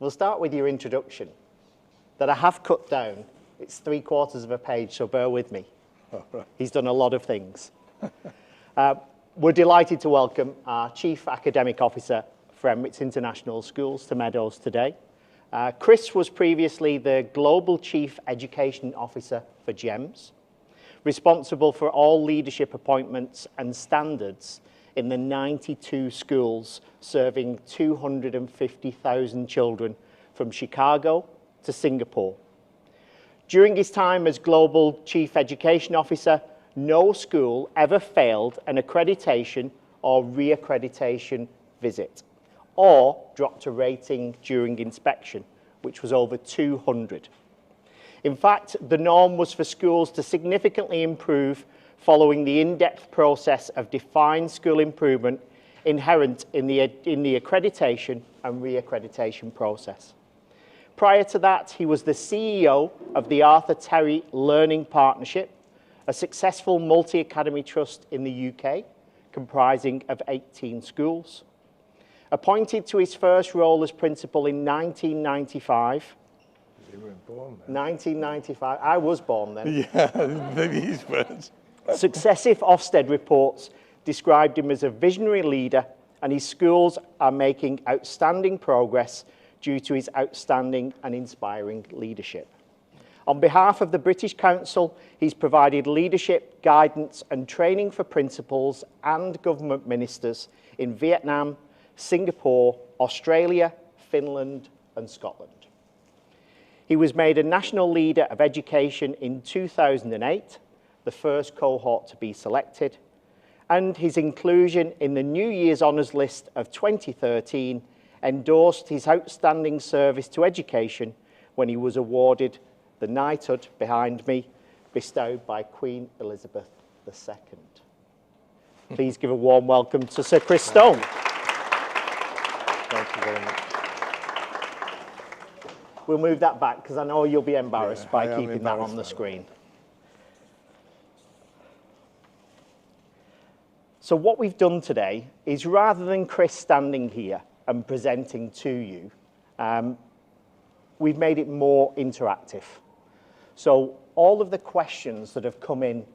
We'll start with your introduction that I have cut down. It's 3/4 of a page, so bear with me. Oh, right. He's done a lot of things. We're delighted to welcome our Chief Academic Officer for Emirates International Schools to Meadows today. Chris was previously the Global Chief Education Officer for GEMS, responsible for all leadership appointments and standards in the 92 schools serving 250,000 children from Chicago to Singapore. During his time as Global Chief Education Officer, no school ever failed an accreditation or re-accreditation visit, or dropped a rating during inspection, which was over 200. In fact, the norm was for schools to significantly improve following the in-depth process of defined school improvement inherent in the accreditation and re-accreditation process. Prior to that, he was the CEO of the Arthur Terry Learning Partnership, a successful multi-academy trust in the UK, comprising of 18 schools. Appointed to his first role as principal in 1995. You weren't born then. 1995, I was born then. Yeah, maybe he's first. Successive Ofsted reports described him as a visionary leader, and his schools are making outstanding progress due to his outstanding and inspiring leadership. On behalf of the British Council, he's provided leadership, guidance and training for principals and government ministers in Vietnam, Singapore, Australia, Finland and Scotland. He was made a National Leader of Education in 2008, the first cohort to be selected, and his inclusion in the New Year's Honours List of 2013 endorsed his outstanding service to education when he was awarded the knighthood behind me, bestowed by Queen Elizabeth II. Please give a warm welcome to Sir Chris Stone. Thank you very much. We'll move that back because I know you'll be embarrassed by I am keeping that on embarrassed the by screen. So what we've done today is, rather than Chris standing here and presenting to you, we've made it more interactive. So all of the questions that have come in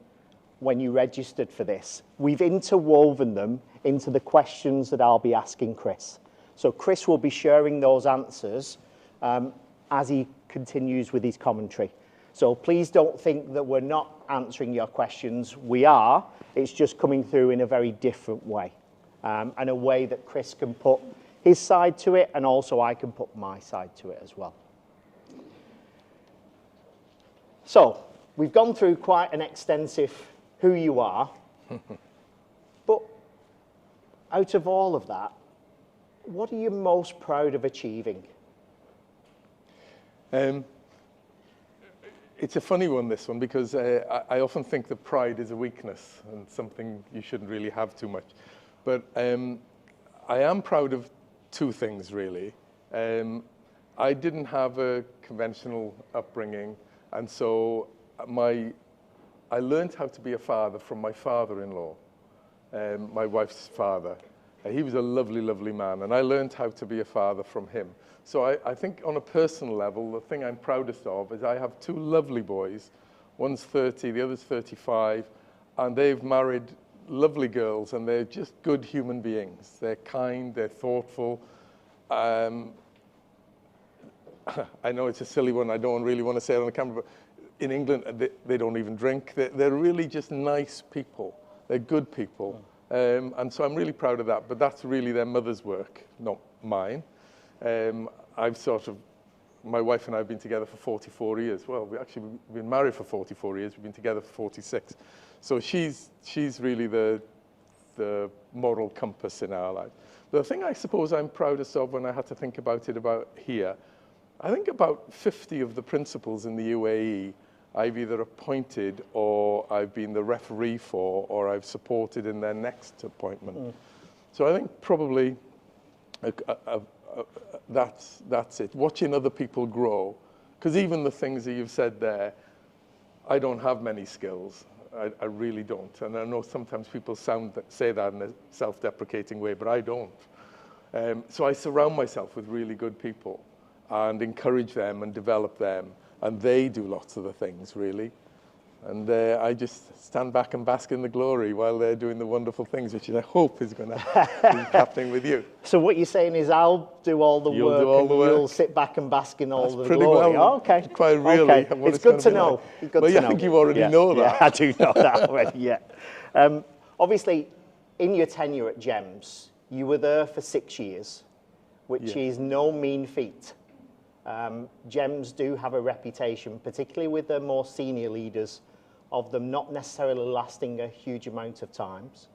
when you registered for this, we've interwoven them into the questions that I'll be asking Chris. So Chris will be sharing those answers as he continues with his commentary. So please don't think that we're not answering your questions. We are. It's just coming through in a very different way, and a way that Chris can put his side to it, and also I can put my side to it as well. So we've gone through quite an extensive who you are, but out of all of that, what are you most proud of achieving? It's a funny one, this one, because I often think that pride is a weakness and something you shouldn't really have too much. But I am proud of two things, really. I didn't have a conventional upbringing, and so I learned how to be a father from my father-in-law, my wife's father. He was a lovely, lovely man, and I learned how to be a father from him. So I think on a personal level, the thing I'm proudest of is I have two lovely boys. One's 30, the other's 35, and they've married lovely girls, and they're just good human beings. They're kind, they're thoughtful. I know it's a silly one, I don't really want to say it on the camera, but in England, they don't even drink. They're really just nice people. They're good people. And so I'm really proud of that, but that's really their mother's work, not mine. My wife and I have been together for 44 years. Well, we've been married for 44 years. We've been together for 46. So she's really the moral compass in our life. The thing I suppose I'm proudest of when I had to think about it here, I think about 50 of the principals in the UAE I've either appointed or I've been the referee for or I've supported in their next appointment. So I think probably that's it. Watching other people grow, because even the things that you've said there, I don't have many skills. I really don't. And I know sometimes people say that in a self-deprecating way, but I don't. So I surround myself with really good people. and encourage them and develop them. And they do lots of the things, really. And I just stand back and bask in the glory while they're doing the wonderful things, which I hope is going to be happening with you. So what you're saying is I'll do all the You'll work do all and the work. you'll sit back and bask in all That's the pretty glory. well, Oh, okay. quite really Okay. what It's it's good gonna to be know. like. It's good Well, to yeah, know. I think you already know that. Yeah, I do know that already, yeah. Obviously, in your tenure at GEMS, you were there for 6 years, which is no mean feat. GEMS do have a reputation, particularly with the more senior leaders, of them not necessarily lasting a huge amount of times.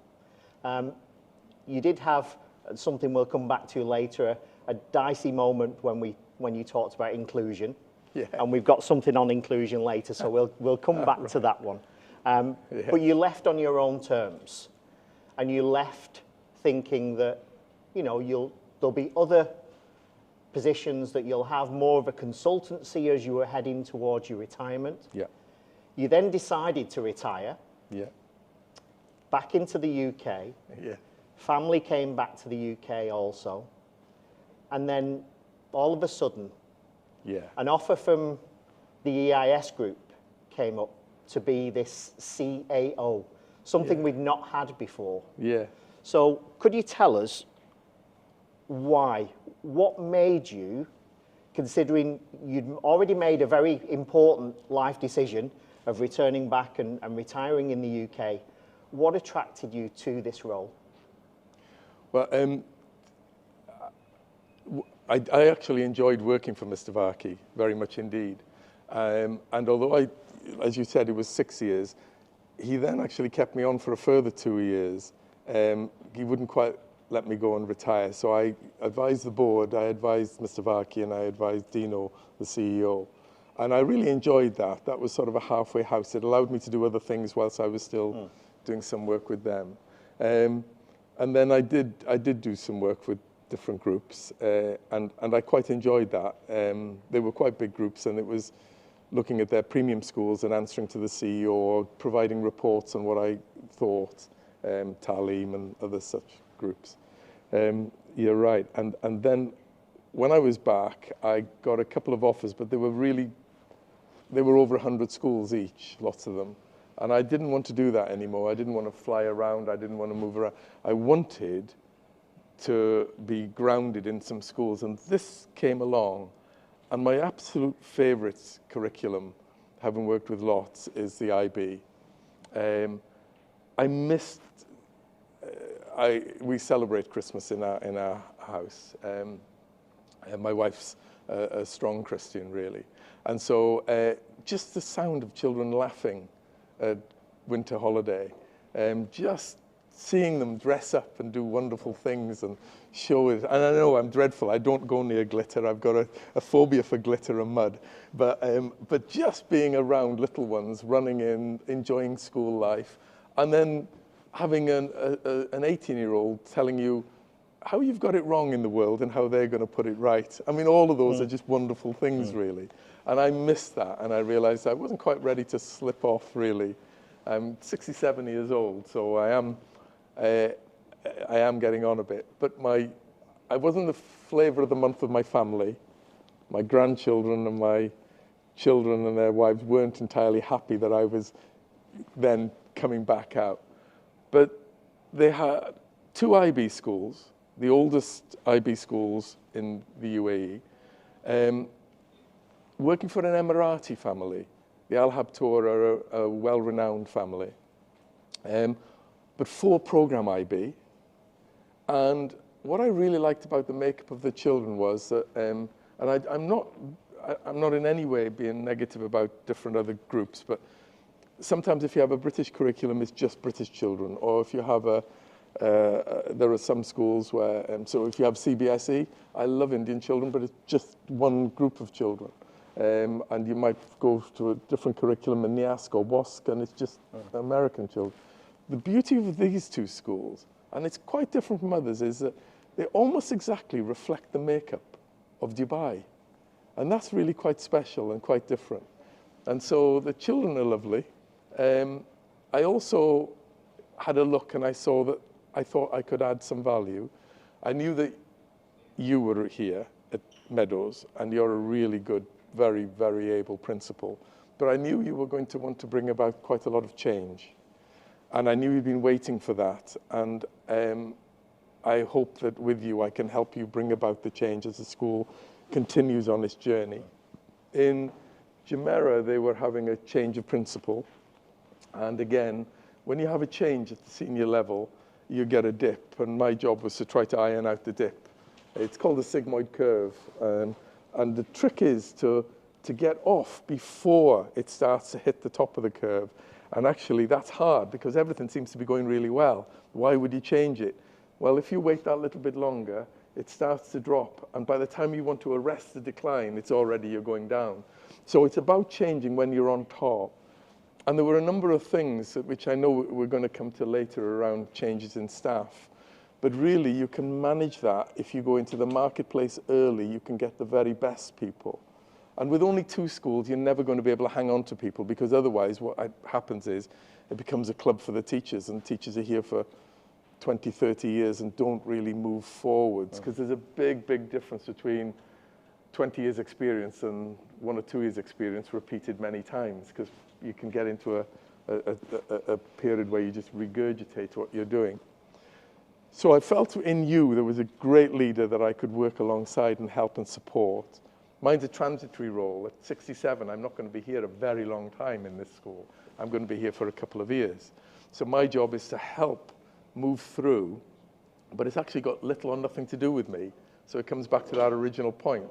You did have something we'll come back to later, a dicey moment when you talked about inclusion. Yeah. And we've got something on inclusion later, so we'll come back to that one. But you left on your own terms, and you left thinking that, you know, there'll be other positions that you'll have more of a consultancy as you were heading towards your retirement. Yeah. You then decided to retire. Yeah. Back into the UK. Yeah. Family came back to the UK also. And then all of a sudden, an offer from the EIS group came up to be this CAO, something we'd not had before. Yeah. So could you tell us why? What made you, considering you'd already made a very important life decision of returning back and retiring in the UK, what attracted you to this role? Well, I actually enjoyed working for Mr. Varkey, very much indeed. And although as you said, it was 6 years, he then actually kept me on for a further 2 years. He wouldn't quite let me go and retire. So I advised the board, I advised Mr. Varkey, and I advised Dino, the CEO. And I really enjoyed that. That was sort of a halfway house. It allowed me to do other things whilst I was still doing some work with them. And then I did do some work with different groups, and I quite enjoyed that. They were quite big groups, and it was looking at their premium schools and answering to the CEO, providing reports on what I thought, Talim and other such groups. You're right. And then when I was back, I got a couple of offers, but they were over 100 schools each, lots of them. And I didn't want to do that anymore. I didn't want to fly around. I didn't want to move around. I wanted to be grounded in some schools. And this came along. And my absolute favorite curriculum, having worked with lots, is the IB. I missed, we celebrate Christmas in our house. And my wife's a strong Christian, really. And so just the sound of children laughing at winter holiday, just seeing them dress up and do wonderful things and show it. And I know I'm dreadful. I don't go near glitter. I've got a phobia for glitter and mud. But just being around little ones, running in, enjoying school life, and then having an 18-year-old telling you how you've got it wrong in the world and how they're going to put it right. I mean, all of those are just wonderful things, really. And I missed that, and I realized I wasn't quite ready to slip off, really. I'm 67 years old, so I am getting on a bit. But I wasn't the flavor of the month of my family. My grandchildren and my children and their wives weren't entirely happy that I was then coming back out. But they had 2 IB schools, the oldest IB schools in the UAE, working for an Emirati family. The Al Habtoor are a well-renowned family. But 4 program IB. And what I really liked about the makeup of the children was that, and I'm not in any way being negative about different other groups, but sometimes if you have a British curriculum, it's just British children. Or if you have there are some schools where, so if you have CBSE, I love Indian children, but it's just one group of children. And you might go to a different curriculum in NIASC or WASC, and it's just American children. The beauty of these 2 schools, and it's quite different from others, is that they almost exactly reflect the makeup of Dubai. And that's really quite special and quite different. And so the children are lovely. I also had a look, and I saw that I thought I could add some value. I knew that you were here, at Meadows, and you're a really good, very, very able principal. But I knew you were going to want to bring about quite a lot of change. And I knew you'd been waiting for that. And I hope that with you, I can help you bring about the change as the school continues on its journey. In Jumeirah, they were having a change of principal. And again, when you have a change at the senior level, you get a dip. And my job was to try to iron out the dip. It's called the sigmoid curve. And the trick is to get off before it starts to hit the top of the curve. And actually, that's hard because everything seems to be going really well. Why would you change it? Well, if you wait that little bit longer, it starts to drop. And by the time you want to arrest the decline, it's already you're going down. So it's about changing when you're on top. And there were a number of things which I know we're going to come to later around changes in staff. But really, you can manage that if you go into the marketplace early, you can get the very best people. And with only 2 schools, you're never going to be able to hang on to people because otherwise what happens is it becomes a club for the teachers, and teachers are here for 20, 30 years and don't really move forwards because there's a big, big difference between 20 years experience and 1 or 2 years experience repeated many times, because you can get into a period where you just regurgitate what you're doing. So I felt in you there was a great leader that I could work alongside and help and support. Mine's a transitory role. At 67, I'm not going to be here a very long time in this school. I'm going to be here for a couple of years. So my job is to help move through, but it's actually got little or nothing to do with me. So it comes back to that original point.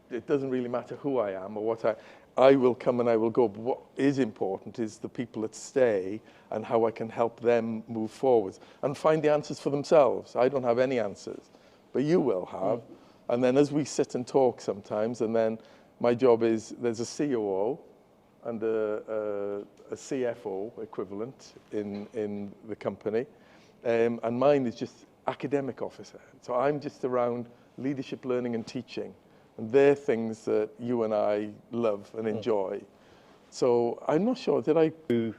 It doesn't really matter who I am or what I will come and I will go. But what is important is the people that stay and how I can help them move forwards and find the answers for themselves. I don't have any answers, but you will have. And then as we sit and talk sometimes, and then my job is there's a COO and a CFO equivalent in the company. And mine is just academic officer. So I'm just around leadership, learning and teaching. And they're things that you and I love and enjoy. So I'm not sure, did I? The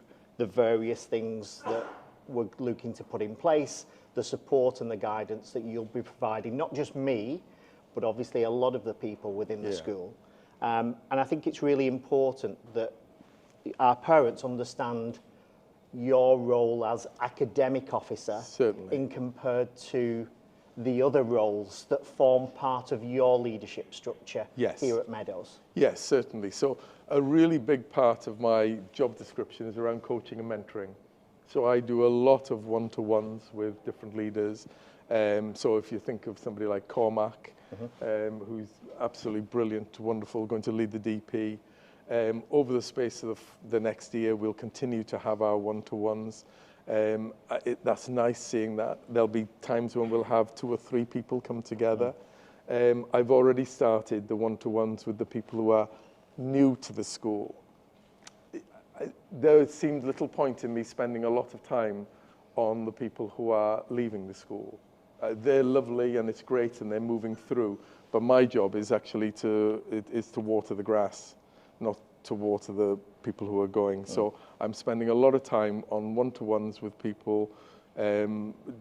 various things that we're looking to put in place, the support and the guidance that you'll be providing, not just me, but obviously a lot of the people within the school. And I think it's really important that our parents understand your role as academic officer in compared to the other roles that form part of your leadership structure here at Meadows. Yes, certainly. So a really big part of my job description is around coaching and mentoring. So I do a lot of one-to-ones with different leaders. So if you think of somebody like Cormac, who's absolutely brilliant, wonderful, going to lead the DP. Over the space of the next year, we'll continue to have our one-to-ones. That's nice seeing that. There'll be times when we'll have 2 or 3 people come together. I've already started the one-to-ones with the people who are new to the school. There seemed little point in me spending a lot of time on the people who are leaving the school. They're lovely and it's great and they're moving through, but my job is actually to water the grass, not to water the people who are going. So I'm spending a lot of time on one-to-ones with people,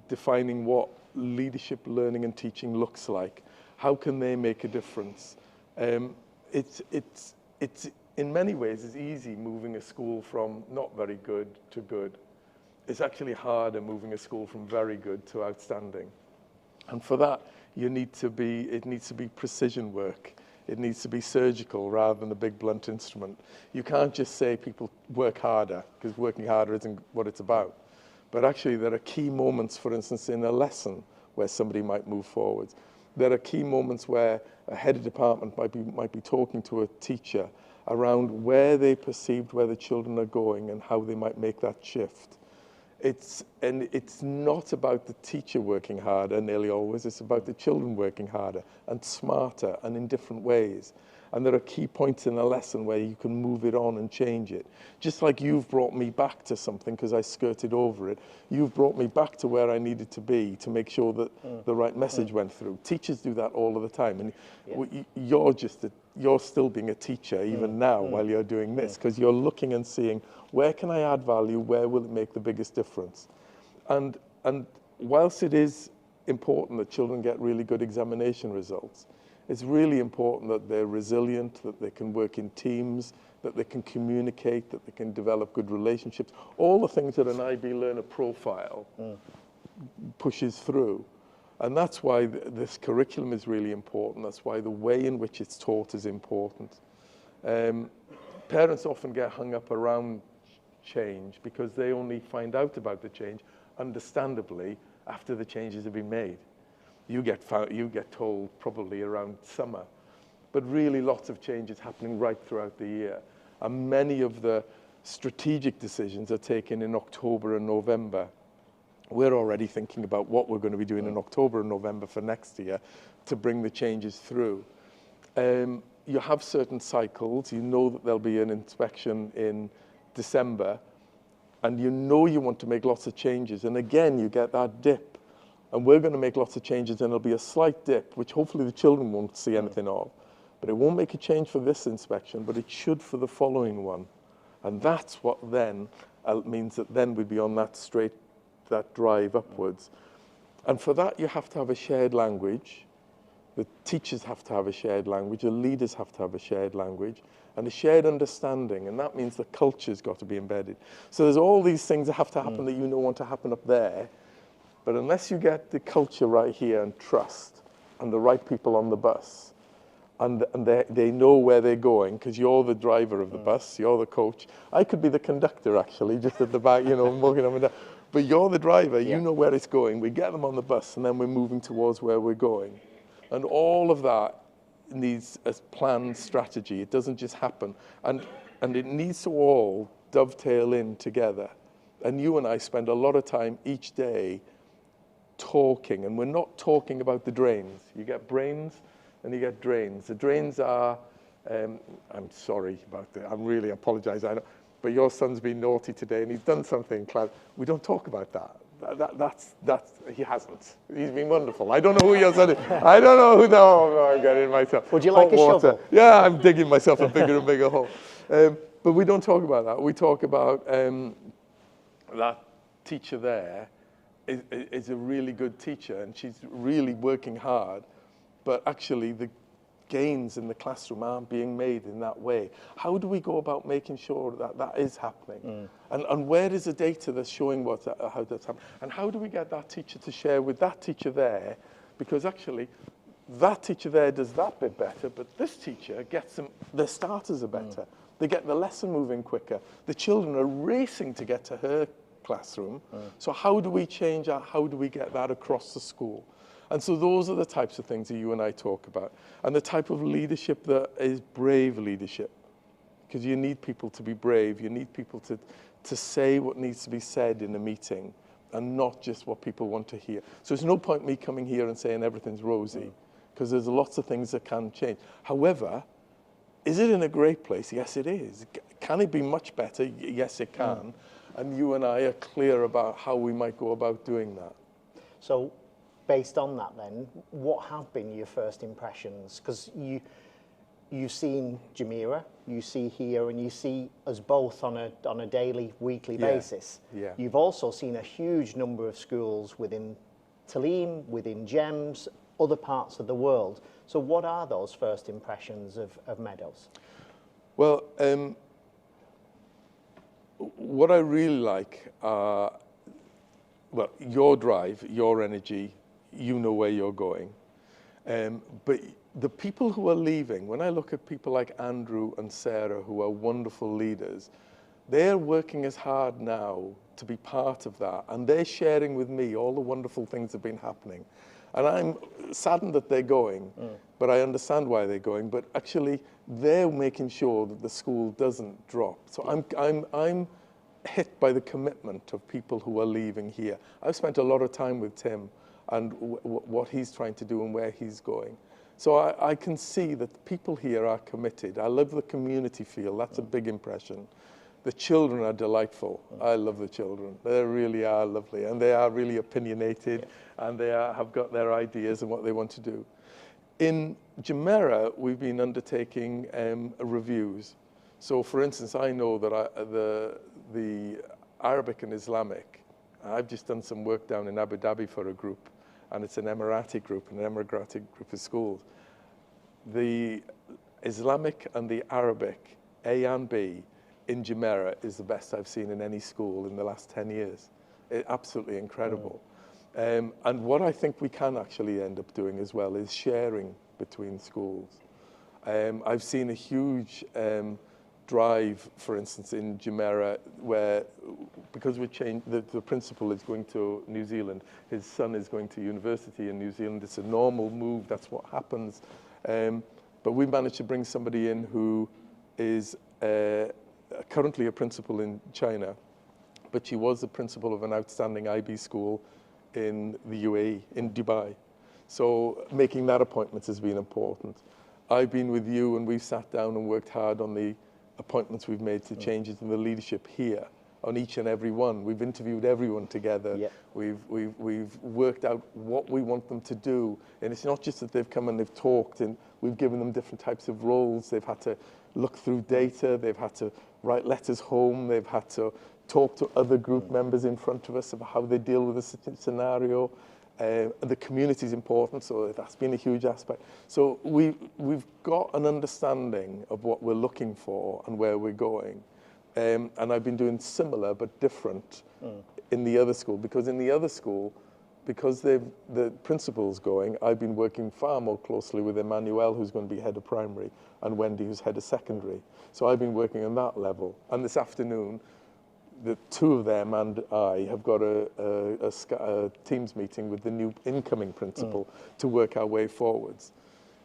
defining what leadership, learning and teaching looks like. How can they make a difference? It's in many ways, it's easy moving a school from not very good to good. It's actually harder moving a school from very good to outstanding. And for that, it needs to be precision work. It needs to be surgical rather than a big blunt instrument. You can't just say people work harder, because working harder isn't what it's about. But actually, there are key moments, for instance, in a lesson where somebody might move forwards. There are key moments where a head of department might be talking to a teacher around where they perceived where the children are going and how they might make that shift. It's not about the teacher working harder nearly always, it's about the children working harder and smarter and in different ways. And there are key points in a lesson where you can move it on and change it. Just like you've brought me back to something because I skirted over it, you've brought me back to where I needed to be to make sure that the right message went through. Teachers do that all of the time. And you're still being a teacher even now while you're doing this, because you're looking and seeing, where can I add value? Where will it make the biggest difference? And whilst it is important that children get really good examination results, It's really important that they're resilient, that they can work in teams, that they can communicate, that they can develop good relationships. All the things that an IB learner profile pushes through. And that's why this curriculum is really important. That's why the way in which it's taught is important. Parents often get hung up around change because they only find out about the change, understandably, after the changes have been made. You get told probably around summer, but really lots of change is happening right throughout the year. And many of the strategic decisions are taken in October and November. We're already thinking about what we're going to be doing in October and November for next year to bring the changes through. You have certain cycles. You know that there'll be an inspection in December, and you know you want to make lots of changes. And again, you get that dip. And we're going to make lots of changes, and there'll be a slight dip, which hopefully the children won't see anything of. But it won't make a change for this inspection, but it should for the following one. And that's what then means that then we'd be on that drive upwards. And for that, you have to have a shared language. The teachers have to have a shared language. The leaders have to have a shared language and a shared understanding. And that means the culture's got to be embedded. So there's all these things that have to happen that you know want to happen up there. But unless you get the culture right here and trust and the right people on the bus, and they know where they're going, because you're the driver of the bus, you're the coach. I could be the conductor, actually, just at the back, you know, walking up and down. But you're the driver, you know where it's going. We get them on the bus, and then we're moving towards where we're going. And all of that needs a planned strategy. It doesn't just happen. And it needs to all dovetail in together. And you and I spend a lot of time each day talking, and we're not talking about the drains. You get brains and you get drains. The drains are, I'm sorry about that, I really apologize, I know, but your son's been naughty today and he's done something in class. We don't talk about that. He hasn't. He's been wonderful. I don't know who your son is. I don't know who, no, I'm getting myself. Would you like a shovel? Yeah, I'm digging myself a bigger and bigger hole. But we don't talk about that. We talk about that teacher there is a really good teacher, and she's really working hard, but actually the gains in the classroom aren't being made in that way. How do we go about making sure that that is happening? And where is the data that's showing how that's happening? And how do we get that teacher to share with that teacher there? Because actually, that teacher there does that bit better, but this teacher gets them, their starters are better. They get the lesson moving quicker. The children are racing to get to her classroom. So how do we change that? How do we get that across the school? And so those are the types of things that you and I talk about. And the type of leadership that is brave leadership. Because you need people to be brave. You need people to say what needs to be said in a meeting and not just what people want to hear. So there's no point me coming here and saying everything's rosy, because there's lots of things that can change. However, is it in a great place? Yes, it is. Can it be much better? Yes, it can. And you and I are clear about how we might go about doing that. So based on that then, what have been your first impressions? Because you've seen Jumeirah, you see here, and you see us both on a daily, weekly basis. Yeah. You've also seen a huge number of schools within Talim, within GEMS, other parts of the world. So what are those first impressions of Meadows? Well, what I really like are, well, your drive, your energy, you know where you're going. But the people who are leaving, when I look at people like Andrew and Sarah, who are wonderful leaders, they're working as hard now to be part of that. And they're sharing with me all the wonderful things that have been happening. And I'm saddened that they're going, but I understand why they're going. But actually, they're making sure that the school doesn't drop. So I'm hit by the commitment of people who are leaving here. I've spent a lot of time with Tim and what he's trying to do and where he's going. So I can see that the people here are committed. I love the community feel. That's a big impression. The children are delightful. I love the children. They really are lovely, and they are really opinionated, and they have got their ideas and what they want to do. In Jumeirah, we've been undertaking reviews. So, for instance, I know that the Arabic and Islamic, I've just done some work down in Abu Dhabi for a group, and it's an Emirati group of schools. the Islamic and the Arabic, A and B, in Jumeirah is the best I've seen in any school in the last 10 years. Absolutely incredible. And what I think we can actually end up doing as well is sharing between schools. I've seen a huge drive, for instance, in Jumeirah, where, because we changed, the principal is going to New Zealand, his son is going to university in New Zealand. It's a normal move, that's what happens. But we managed to bring somebody in who is currently a principal in China, but she was the principal of an outstanding IB school in the UAE, in Dubai. So making that appointment has been important. I've been with you and we've sat down and worked hard on the appointments we've made to changes in the leadership here, on each and every one. We've interviewed everyone together. Yep. We've worked out what we want them to do. And it's not just that they've come and they've talked, and we've given them different types of roles. They've had to look through data. They've had to write letters home. They've had to talk to other group members in front of us about how they deal with a scenario. The community is important, so that's been a huge aspect. So we've got an understanding of what we're looking for and where we're going. And I've been doing similar but different in the other school, because in the other school, because the principal's going, I've been working far more closely with Emmanuel, who's going to be head of primary, and Wendy, who's head of secondary. So I've been working on that level. And this afternoon, the two of them and I have got a Teams meeting with the new incoming principal to work our way forwards.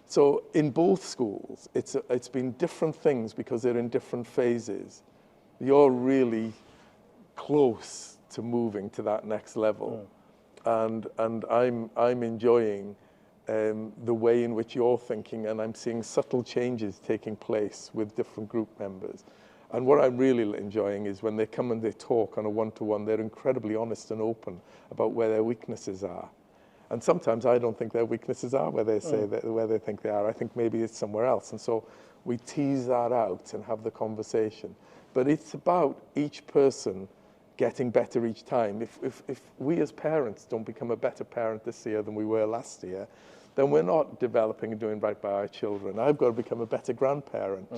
So in both schools, it's been different things because they're in different phases. You're really close to moving to that next level. And I'm enjoying the way in which you're thinking, and I'm seeing subtle changes taking place with different group members. And what I'm really enjoying is when they come and they talk on a one-to-one, they're incredibly honest and open about where their weaknesses are. And sometimes I don't think their weaknesses are where they say that, where they think they are. I think maybe it's somewhere else. And so we tease that out and have the conversation. But it's about each person getting better each time. If we as parents don't become a better parent this year than we were last year, then we're not developing and doing right by our children. I've got to become a better grandparent.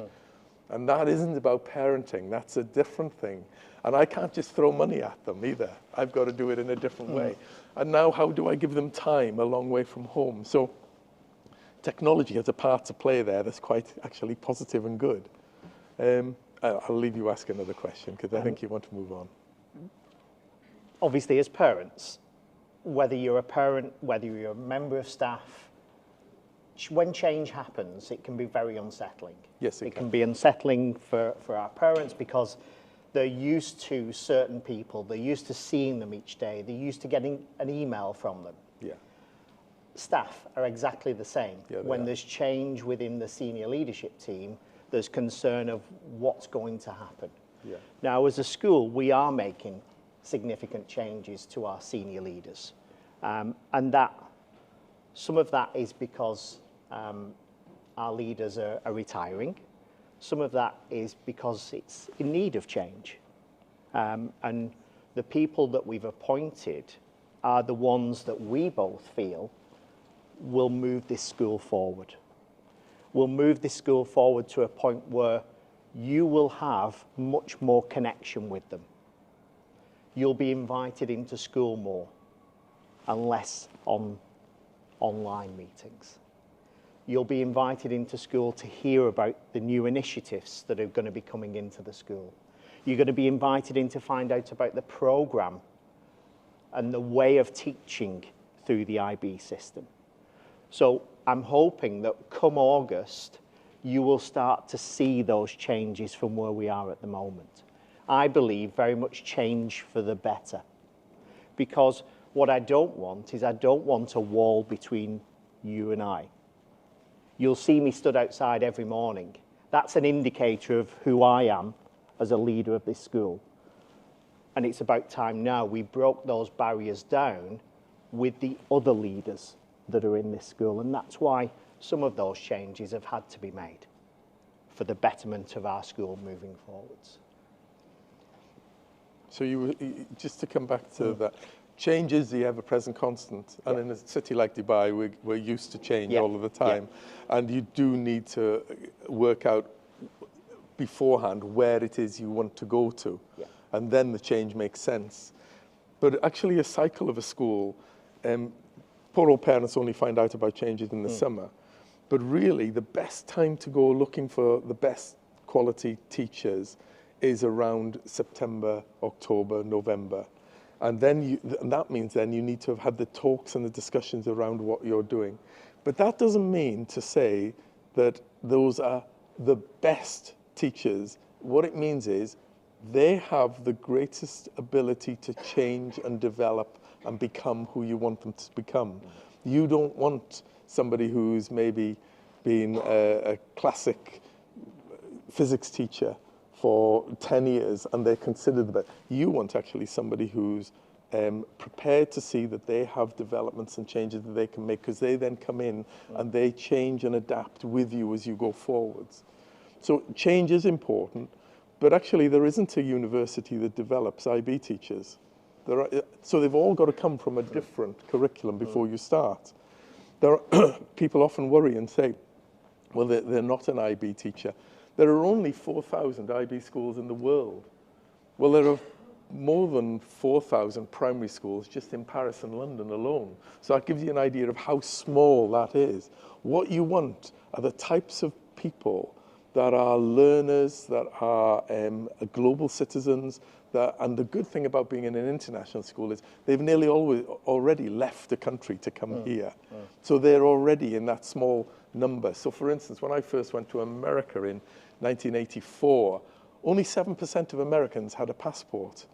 And that isn't about parenting. That's a different thing. And I can't just throw money at them either. I've got to do it in a different way. And now how do I give them time a long way from home? So technology has a part to play there that's quite actually positive and good. I'll leave you ask another question because I think you want to move on. Obviously, as parents, whether you're a parent, whether you're a member of staff, when change happens, it can be very unsettling. Yes, it can be unsettling for our parents because they're used to certain people, they're used to seeing them each day, they're used to getting an email from them. Yeah. Staff are exactly the same. Yeah, when there's change within the senior leadership team, there's concern of what's going to happen. Yeah. Now, as a school, we are making significant changes to our senior leaders. And that some of that is because our leaders are retiring. Some of that is because it's in need of change. And the people that we've appointed are the ones that we both feel will move this school forward. Will move this school forward to a point where you will have much more connection with them. You'll be invited into school more and less on online meetings. You'll be invited into school to hear about the new initiatives that are going to be coming into the school. You're going to be invited in to find out about the programme and the way of teaching through the IB system. So I'm hoping that come August, you will start to see those changes from where we are at the moment. I believe very much change for the better. Because what I don't want is I don't want a wall between you and I. You'll see me stood outside every morning. That's an indicator of who I am as a leader of this school. And it's about time now we broke those barriers down with the other leaders that are in this school. And that's why some of those changes have had to be made for the betterment of our school moving forwards. So just to come back to that, change is the ever-present constant. And in a city like Dubai, we're used to change all of the time. And you do need to work out beforehand where it is you want to go to. And then the change makes sense. But actually a cycle of a school, poor old parents only find out about changes in the summer. But really, the best time to go looking for the best quality teachers is around September, October, November. And then and that means then you need to have had the talks and the discussions around what you're doing. But that doesn't mean to say that those are the best teachers. What it means is they have the greatest ability to change and develop and become who you want them to become. You don't want somebody who's maybe been a classic physics teacher for 10 years and they're considered the best. You want actually somebody who's prepared to see that they have developments and changes that they can make, because they then come in and they change and adapt with you as you go forwards. So change is important, but actually there isn't a university that develops IB teachers. So they've all got to come from a different curriculum before you start. People often worry and say, well, they're not an IB teacher. There are only 4,000 IB schools in the world. Well, there are more than 4,000 primary schools just in Paris and London alone. So that gives you an idea of how small that is. What you want are the types of people that are learners, that are global citizens. And the good thing about being in an international school is they've nearly already left the country to come here. So they're already in that small number. So for instance, when I first went to America in 1984, only 7% of Americans had a passport.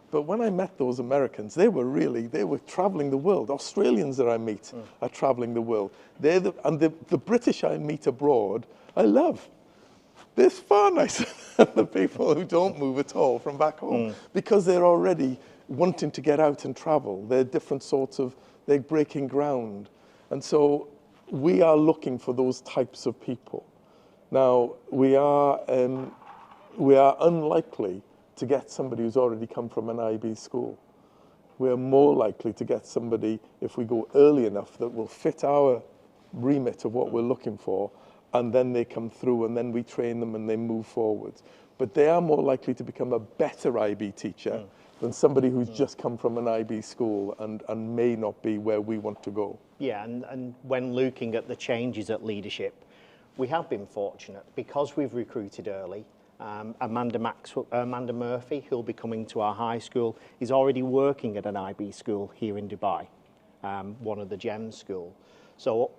But when I met those Americans, they were traveling the world. Australians that I meet are traveling the world. And the British I meet abroad, I love. They're far nicer than the people who don't move at all from back home, because they're already wanting to get out and travel. They're different sorts of, they're breaking ground. And so we are looking for those types of people. Now, we are unlikely to get somebody who's already come from an IB school. We're more likely to get somebody, if we go early enough, that will fit our remit of what we're looking for, and then they come through, and then we train them and they move forwards. But they are more likely to become a better IB teacher than somebody who's just come from an IB school and may not be where we want to go. Yeah, and when looking at the changes at leadership, we have been fortunate because we've recruited early. Amanda Murphy, who'll be coming to our high school, is already working at an IB school here in Dubai, one of the GEM schools. So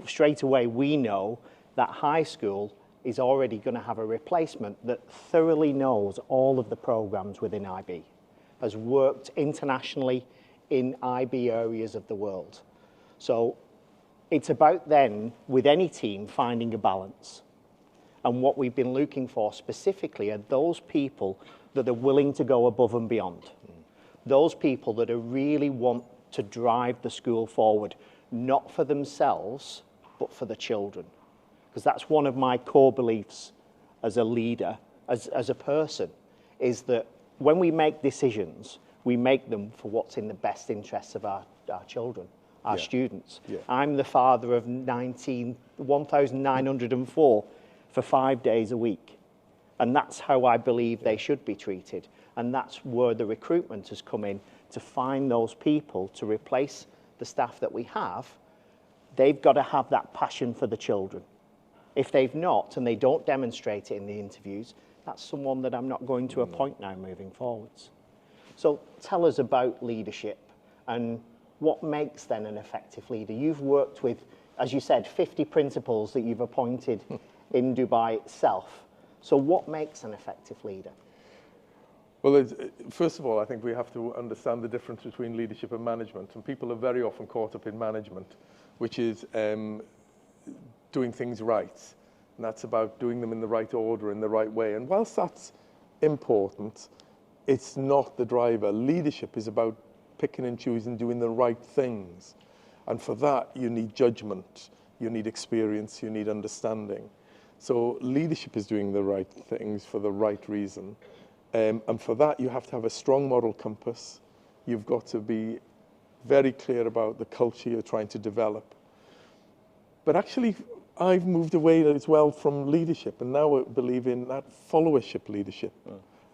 straight away we know that high school is already going to have a replacement that thoroughly knows all of the programs within IB, has worked internationally in IB areas of the world. So it's about then, with any team, finding a balance. And what we've been looking for specifically are those people that are willing to go above and beyond. Those people that are really want to drive the school forward, not for themselves, but for the children. Because that's one of my core beliefs as a leader, as a person, is that when we make decisions, we make them for what's in the best interests of our children, our students. I'm the father of 1,904 for 5 days a week. And that's how I believe they should be treated. And that's where the recruitment has come in, to find those people to replace the staff that we have. They've got to have that passion for the children. If they've not, and they don't demonstrate it in the interviews, that's someone that I'm not going to appoint now moving forwards. So tell us about leadership and what makes then an effective leader. You've worked with, as you said, 50 principals that you've appointed in Dubai itself. So what makes an effective leader? Well, first of all, I think we have to understand the difference between leadership and management. And people are very often caught up in management, which is doing things right. And that's about doing them in the right order, in the right way. And whilst that's important, it's not the driver. Leadership is about picking and choosing, doing the right things. And for that, you need judgment, you need experience, you need understanding. So leadership is doing the right things for the right reason. And for that, you have to have a strong moral compass. You've got to be very clear about the culture you're trying to develop. But actually, I've moved away as well from leadership, and now I believe in that followership leadership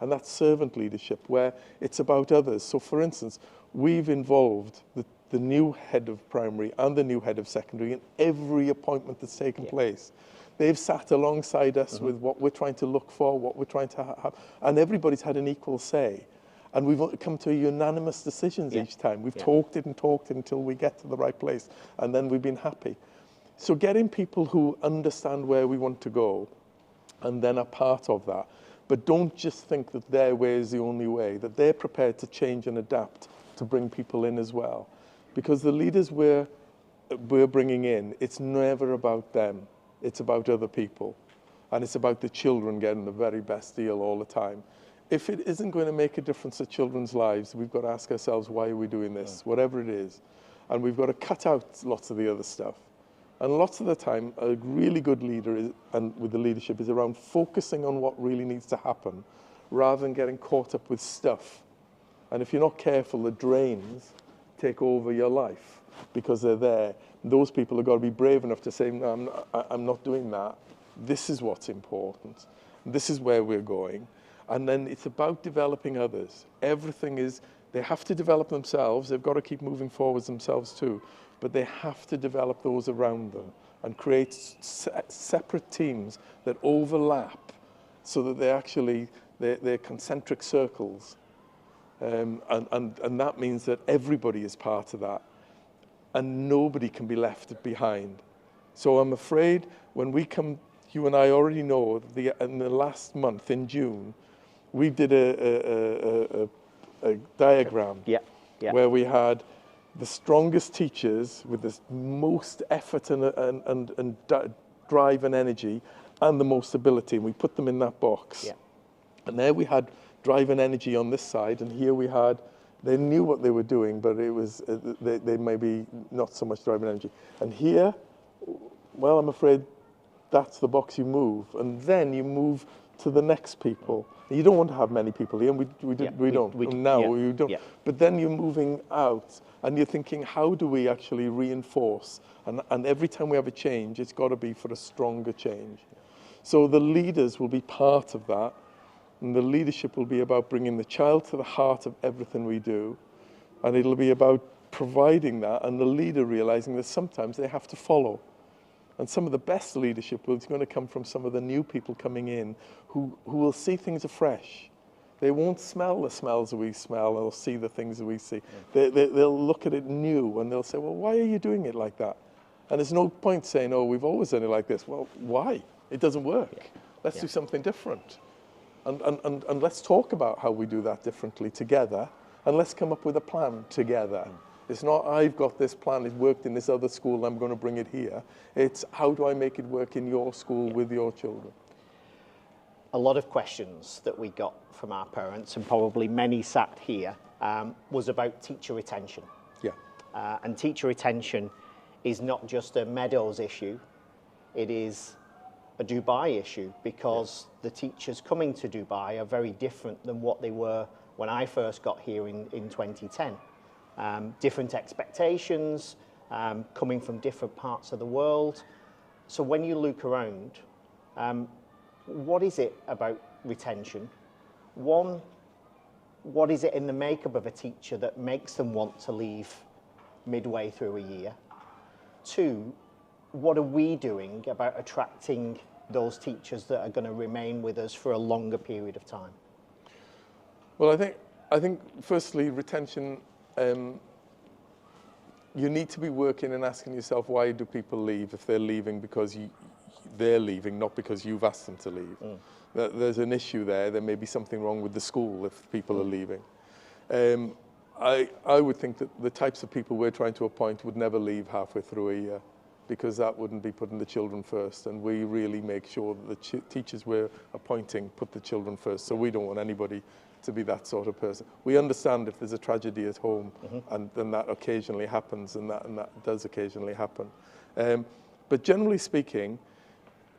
and that servant leadership where it's about others. So for instance, we've involved the new head of primary and the new head of secondary in every appointment that's taken place. They've sat alongside us with what we're trying to look for, what we're trying to have, and everybody's had an equal say. And we've come to unanimous decisions each time. We've talked it until we get to the right place, and then we've been happy. So getting people who understand where we want to go and then are part of that, but don't just think that their way is the only way, that they're prepared to change and adapt to bring people in as well. Because the leaders we're bringing in, it's never about them. It's about other people. And it's about the children getting the very best deal all the time. If it isn't going to make a difference to children's lives, we've got to ask ourselves, why are we doing this, whatever it is. And we've got to cut out lots of the other stuff. And lots of the time, a really good leader and with the leadership is around focusing on what really needs to happen rather than getting caught up with stuff. And if you're not careful, the drains take over your life because they're there. Those people have got to be brave enough to say, no, I'm not doing that. This is what's important. This is where we're going. And then it's about developing others. Everything is, they have to develop themselves. They've got to keep moving forwards themselves too. But they have to develop those around them and create separate teams that overlap so that they're concentric circles. And that means that everybody is part of that. And nobody can be left behind. So I'm afraid when we come, you and I already know, in the last month, in June, we did a diagram where we had the strongest teachers with the most effort and drive and energy and the most ability. And we put them in that box. Yeah. And there we had drive and energy on this side, and here we had, they knew what they were doing, but it was, they maybe not so much drive and energy. And here, well, I'm afraid that's the box you move. And then you move to the next people. You don't want to have many people here, and we don't. You don't. Yeah. But then you're moving out, and you're thinking, how do we actually reinforce? And every time we have a change, it's got to be for a stronger change. So the leaders will be part of that, and the leadership will be about bringing the child to the heart of everything we do, and it'll be about providing that, and the leader realizing that sometimes they have to follow. And some of the best leadership is going to come from some of the new people coming in who will see things afresh. They won't smell the smells that we smell or see the things that we see. They'll look at it new and they'll say, well, why are you doing it like that? And there's no point saying, oh, we've always done it like this. Well, why? It doesn't work. Yeah. Let's do something different. And let's talk about how we do that differently together, and let's come up with a plan together. It's not, I've got this plan, it worked in this other school, I'm going to bring it here. It's, how do I make it work in your school with your children? A lot of questions that we got from our parents, and probably many sat here, was about teacher retention. Yeah. And teacher retention is not just a Meadows issue, it is a Dubai issue, because the teachers coming to Dubai are very different than what they were when I first got here in 2010. Different expectations, coming from different parts of the world. So when you look around, what is it about retention? One, what is it in the makeup of a teacher that makes them want to leave midway through a year? Two, what are we doing about attracting those teachers that are going to remain with us for a longer period of time? Well, I think firstly, retention, you need to be working and asking yourself, why do people leave if they're leaving because they're leaving, not because you've asked them to leave. There's an issue there. There may be something wrong with the school if people are leaving. I would think that the types of people we're trying to appoint would never leave halfway through a year, because that wouldn't be putting the children first. And we really make sure that the teachers we're appointing put the children first. So we don't want anybody to be that sort of person. We understand if there's a tragedy at home, and then that occasionally happens, and that does occasionally happen. But generally speaking,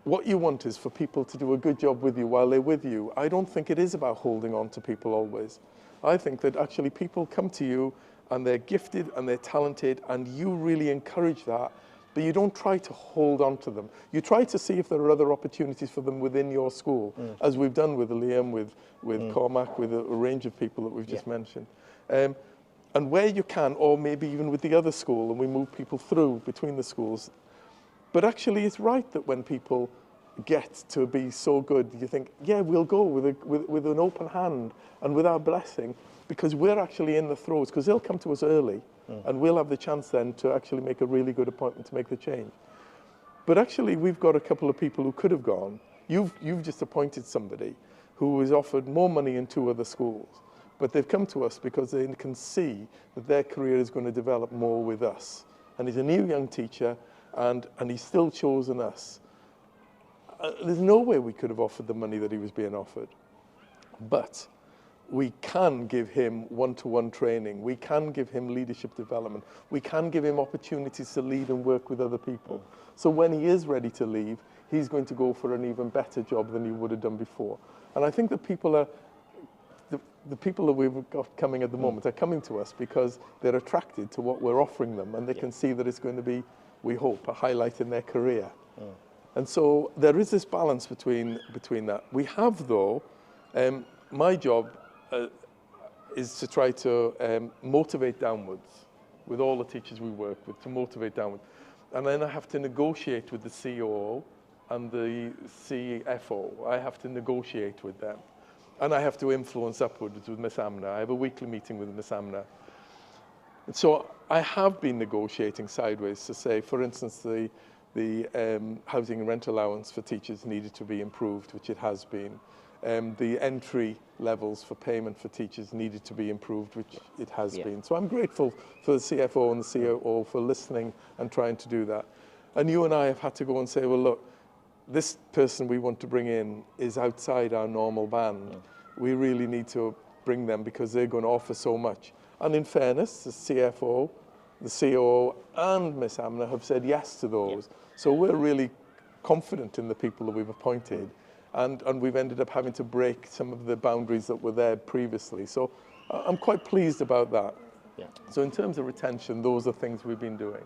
what you want is for people to do a good job with you while they're with you. I don't think it is about holding on to people always. I think that actually people come to you and they're gifted and they're talented, and you really encourage that, but you don't try to hold on to them. You try to see if there are other opportunities for them within your school, as we've done with Liam, with Cormac, with a range of people that we've just mentioned. And where you can, or maybe even with the other school, and we move people through between the schools. But actually, it's right that when people get to be so good, you think, yeah, we'll go with an open hand and with our blessing, because we're actually in the throes, because they'll come to us early, and we'll have the chance then to actually make a really good appointment to make the change. But actually, we've got a couple of people who could have gone. You've just appointed somebody who was offered more money in 2 other schools, but they've come to us because they can see that their career is going to develop more with us. And he's a new young teacher, and he's still chosen us. There's no way we could have offered the money that he was being offered. But we can give him one-to-one training. We can give him leadership development. We can give him opportunities to lead and work with other people. So when he is ready to leave, he's going to go for an even better job than he would have done before. And I think that people are, the people that we've got coming at the moment are coming to us because they're attracted to what we're offering them, and they can see that it's going to be, we hope, a highlight in their career. And so there is this balance between that. We have, though, my job is to try to motivate downwards with all the teachers we work with, to motivate downwards. And then I have to negotiate with the COO and the CFO. I have to negotiate with them. And I have to influence upwards with Miss Amna. I have a weekly meeting with Miss Amna. And so I have been negotiating sideways to say, for instance, the housing and rent allowance for teachers needed to be improved, which it has been. The entry levels for payment for teachers needed to be improved, which it has been. So I'm grateful for the CFO and the COO for listening and trying to do that. And you and I have had to go and say, well, look, this person we want to bring in is outside our normal band. We really need to bring them because they're going to offer so much. And in fairness, the CFO, the COO, and Miss Amna have said yes to those. So we're really confident in the people that we've appointed. And we've ended up having to break some of the boundaries that were there previously. So I'm quite pleased about that. So in terms of retention, those are things we've been doing.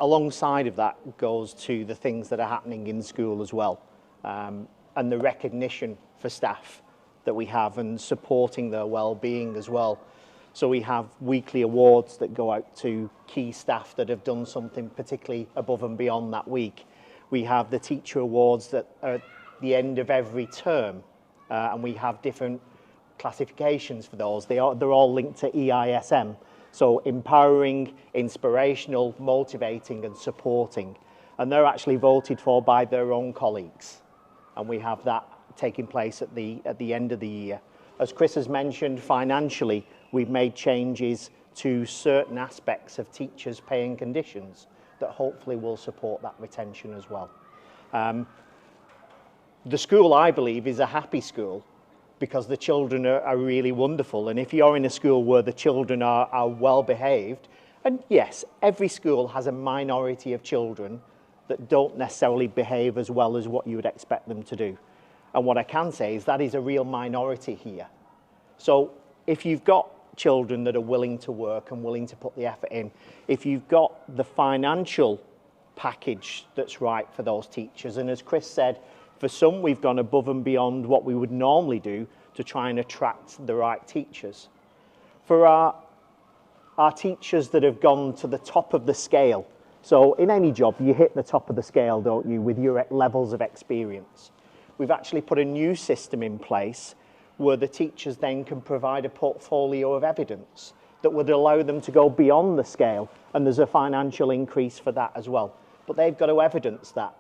Alongside of that goes to the things that are happening in school as well, and the recognition for staff that we have and supporting their well-being as well. So we have weekly awards that go out to key staff that have done something particularly above and beyond that week. We have the teacher awards that are at the end of every term, and we have different classifications for those. They're all linked to EISM. So empowering, inspirational, motivating and supporting. And they're actually voted for by their own colleagues. And we have that taking place at the end of the year. As Chris has mentioned, financially, we've made changes to certain aspects of teachers' pay and conditions that hopefully will support that retention as well. The school, I believe, is a happy school because the children are really wonderful. And if you're in a school where the children are well behaved, and yes, every school has a minority of children that don't necessarily behave as well as what you would expect them to do. And what I can say is that is a real minority here. So if you've got children that are willing to work and willing to put the effort in, if you've got the financial package that's right for those teachers, and as Chris said, for some, we've gone above and beyond what we would normally do to try and attract the right teachers. For our teachers that have gone to the top of the scale, so in any job, you hit the top of the scale, don't you, with your levels of experience. We've actually put a new system in place where the teachers then can provide a portfolio of evidence that would allow them to go beyond the scale, and there's a financial increase for that as well. But they've got to evidence that.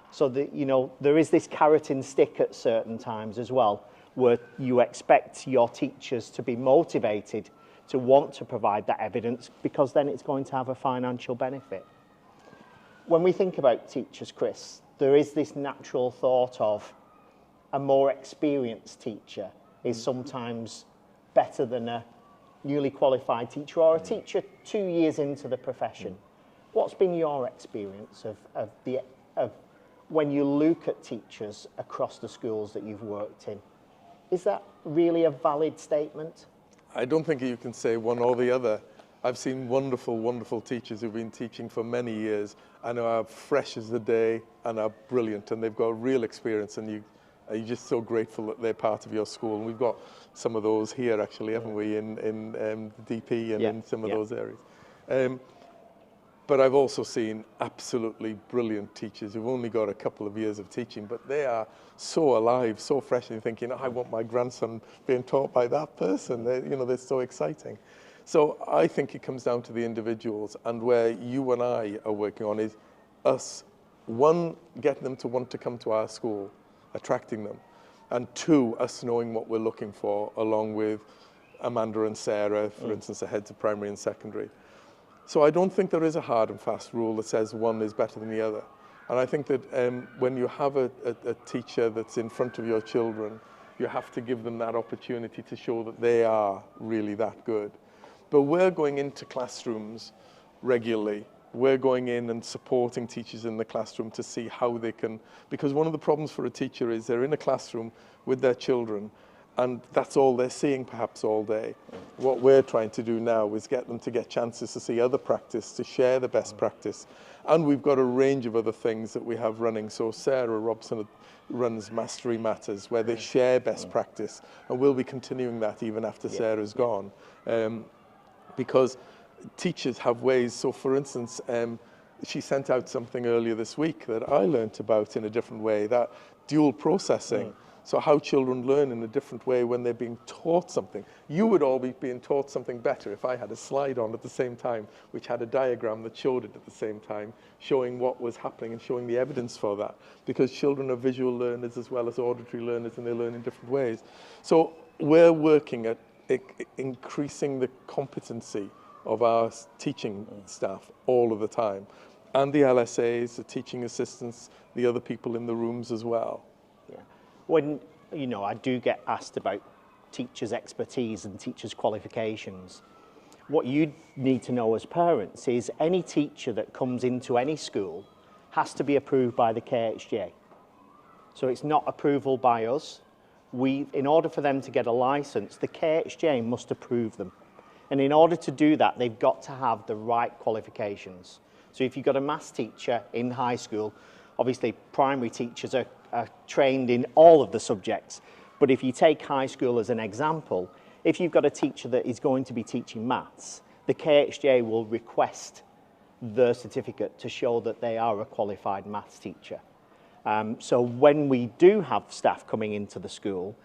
So that, you know, there is this carrot and stick at certain times as well, where you expect your teachers to be motivated to want to provide that evidence because then it's going to have a financial benefit. When we think about teachers, Chris, there is this natural thought of a more experienced teacher is sometimes better than a newly qualified teacher or a teacher 2 years into the profession. What's been your experience of when you look at teachers across the schools that you've worked in? Is that really a valid statement? I don't think you can say one or the other. I've seen wonderful, wonderful teachers who've been teaching for many years and are fresh as the day and are brilliant, and they've got real experience, and you're just so grateful that they're part of your school. And we've got some of those here, actually, haven't we, in the DP and in some of those areas. But I've also seen absolutely brilliant teachers who've only got a couple of years of teaching, but they are so alive, so fresh, and thinking, I want my grandson being taught by that person. They're so exciting. So I think it comes down to the individuals, and where you and I are working on is us, one, getting them to want to come to our school, attracting them, and two, us knowing what we're looking for, along with Amanda and Sarah, for instance, the heads of primary and secondary. So I don't think there is a hard and fast rule that says one is better than the other. And I think that when you have a teacher that's in front of your children, you have to give them that opportunity to show that they are really that good. But we're going into classrooms regularly. We're going in and supporting teachers in the classroom to see how they can, because one of the problems for a teacher is they're in a classroom with their children, and that's all they're seeing perhaps all day. What we're trying to do now is get them to get chances to see other practice, to share the best practice. And we've got a range of other things that we have running. So Sarah Robson runs Mastery Matters, where they share best practice. And we'll be continuing that even after Sarah's gone. Because teachers have ways. So for instance, she sent out something earlier this week that I learnt about in a different way, that dual processing. So how children learn in a different way when they're being taught something. You would all be being taught something better if I had a slide on at the same time, which had a diagram that showed it at the same time, showing what was happening and showing the evidence for that. Because children are visual learners as well as auditory learners, and they learn in different ways. So we're working at increasing the competency of our teaching staff all of the time. And the LSAs, the teaching assistants, the other people in the rooms as well. When, I do get asked about teachers' expertise and teachers' qualifications, what you need to know as parents is any teacher that comes into any school has to be approved by the KHJ. So it's not approval by us. In order for them to get a licence, the KHJ must approve them. And in order to do that, they've got to have the right qualifications. So if you've got a maths teacher in high school, obviously primary teachers are trained in all of the subjects. But if you take high school as an example, if you've got a teacher that is going to be teaching maths, the KHJ will request the certificate to show that they are a qualified maths teacher. So when we do have staff coming into the school,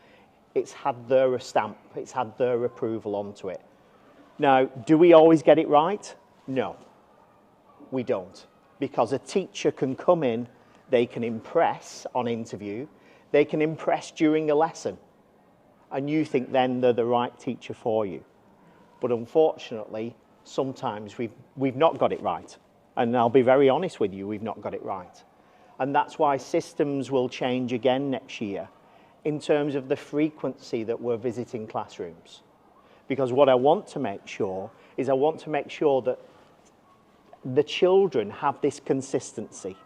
it's had their stamp, it's had their approval onto it. Now, do we always get it right? No, we don't. Because a teacher can come in, they can impress on interview, they can impress during a lesson, and you think then they're the right teacher for you. But unfortunately, sometimes we've not got it right. And I'll be very honest with you, we've not got it right. And that's why systems will change again next year in terms of the frequency that we're visiting classrooms. Because what I want to make sure is I want to make sure that the children have this consistency.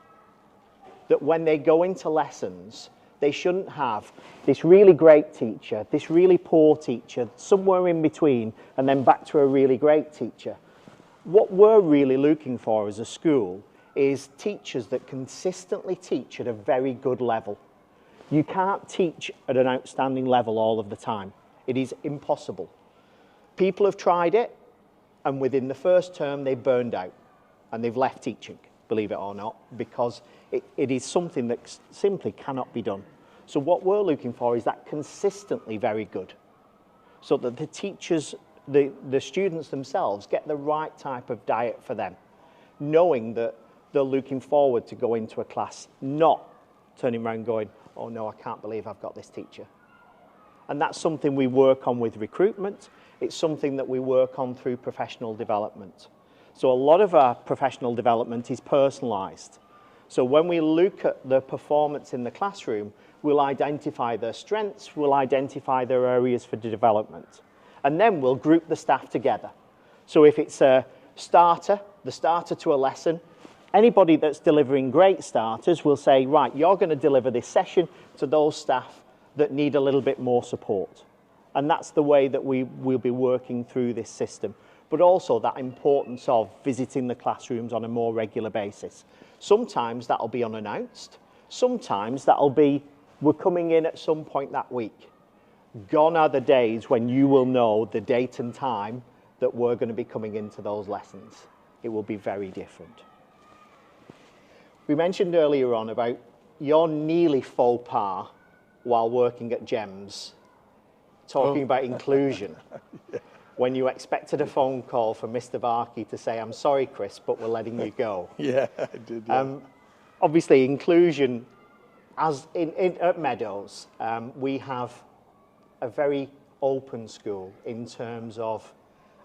That when they go into lessons, they shouldn't have this really great teacher, this really poor teacher, somewhere in between, and then back to a really great teacher. What we're really looking for as a school is teachers that consistently teach at a very good level. You can't teach at an outstanding level all of the time. It is impossible. People have tried it, and within the first term, they burned out, and they've left teaching, believe it or not, because it is something that simply cannot be done. So what we're looking for is that consistently very good, so that the teachers, the students themselves get the right type of diet for them, knowing that they're looking forward to go into a class, not turning around going, oh no, I can't believe I've got this teacher. And that's something we work on with recruitment. It's something that we work on through professional development. So a lot of our professional development is personalised. So when we look at the performance in the classroom, we'll identify their strengths, we'll identify their areas for development. And then we'll group the staff together. So if it's a starter, the starter to a lesson, anybody that's delivering great starters will say, right, you're going to deliver this session to those staff that need a little bit more support. And that's the way that we will be working through this system. But also that importance of visiting the classrooms on a more regular basis. Sometimes that'll be unannounced. Sometimes that'll be, we're coming in at some point that week. Gone are the days when you will know the date and time that we're going to be coming into those lessons. It will be very different. We mentioned earlier on about your nearly faux pas while working at GEMS, talking about inclusion. Yeah. When you expected a phone call from Mr. Varkey to say, "I'm sorry, Chris, but we're letting you go." Yeah, I did. Yeah. Obviously, inclusion, as at Meadows, we have a very open school in terms of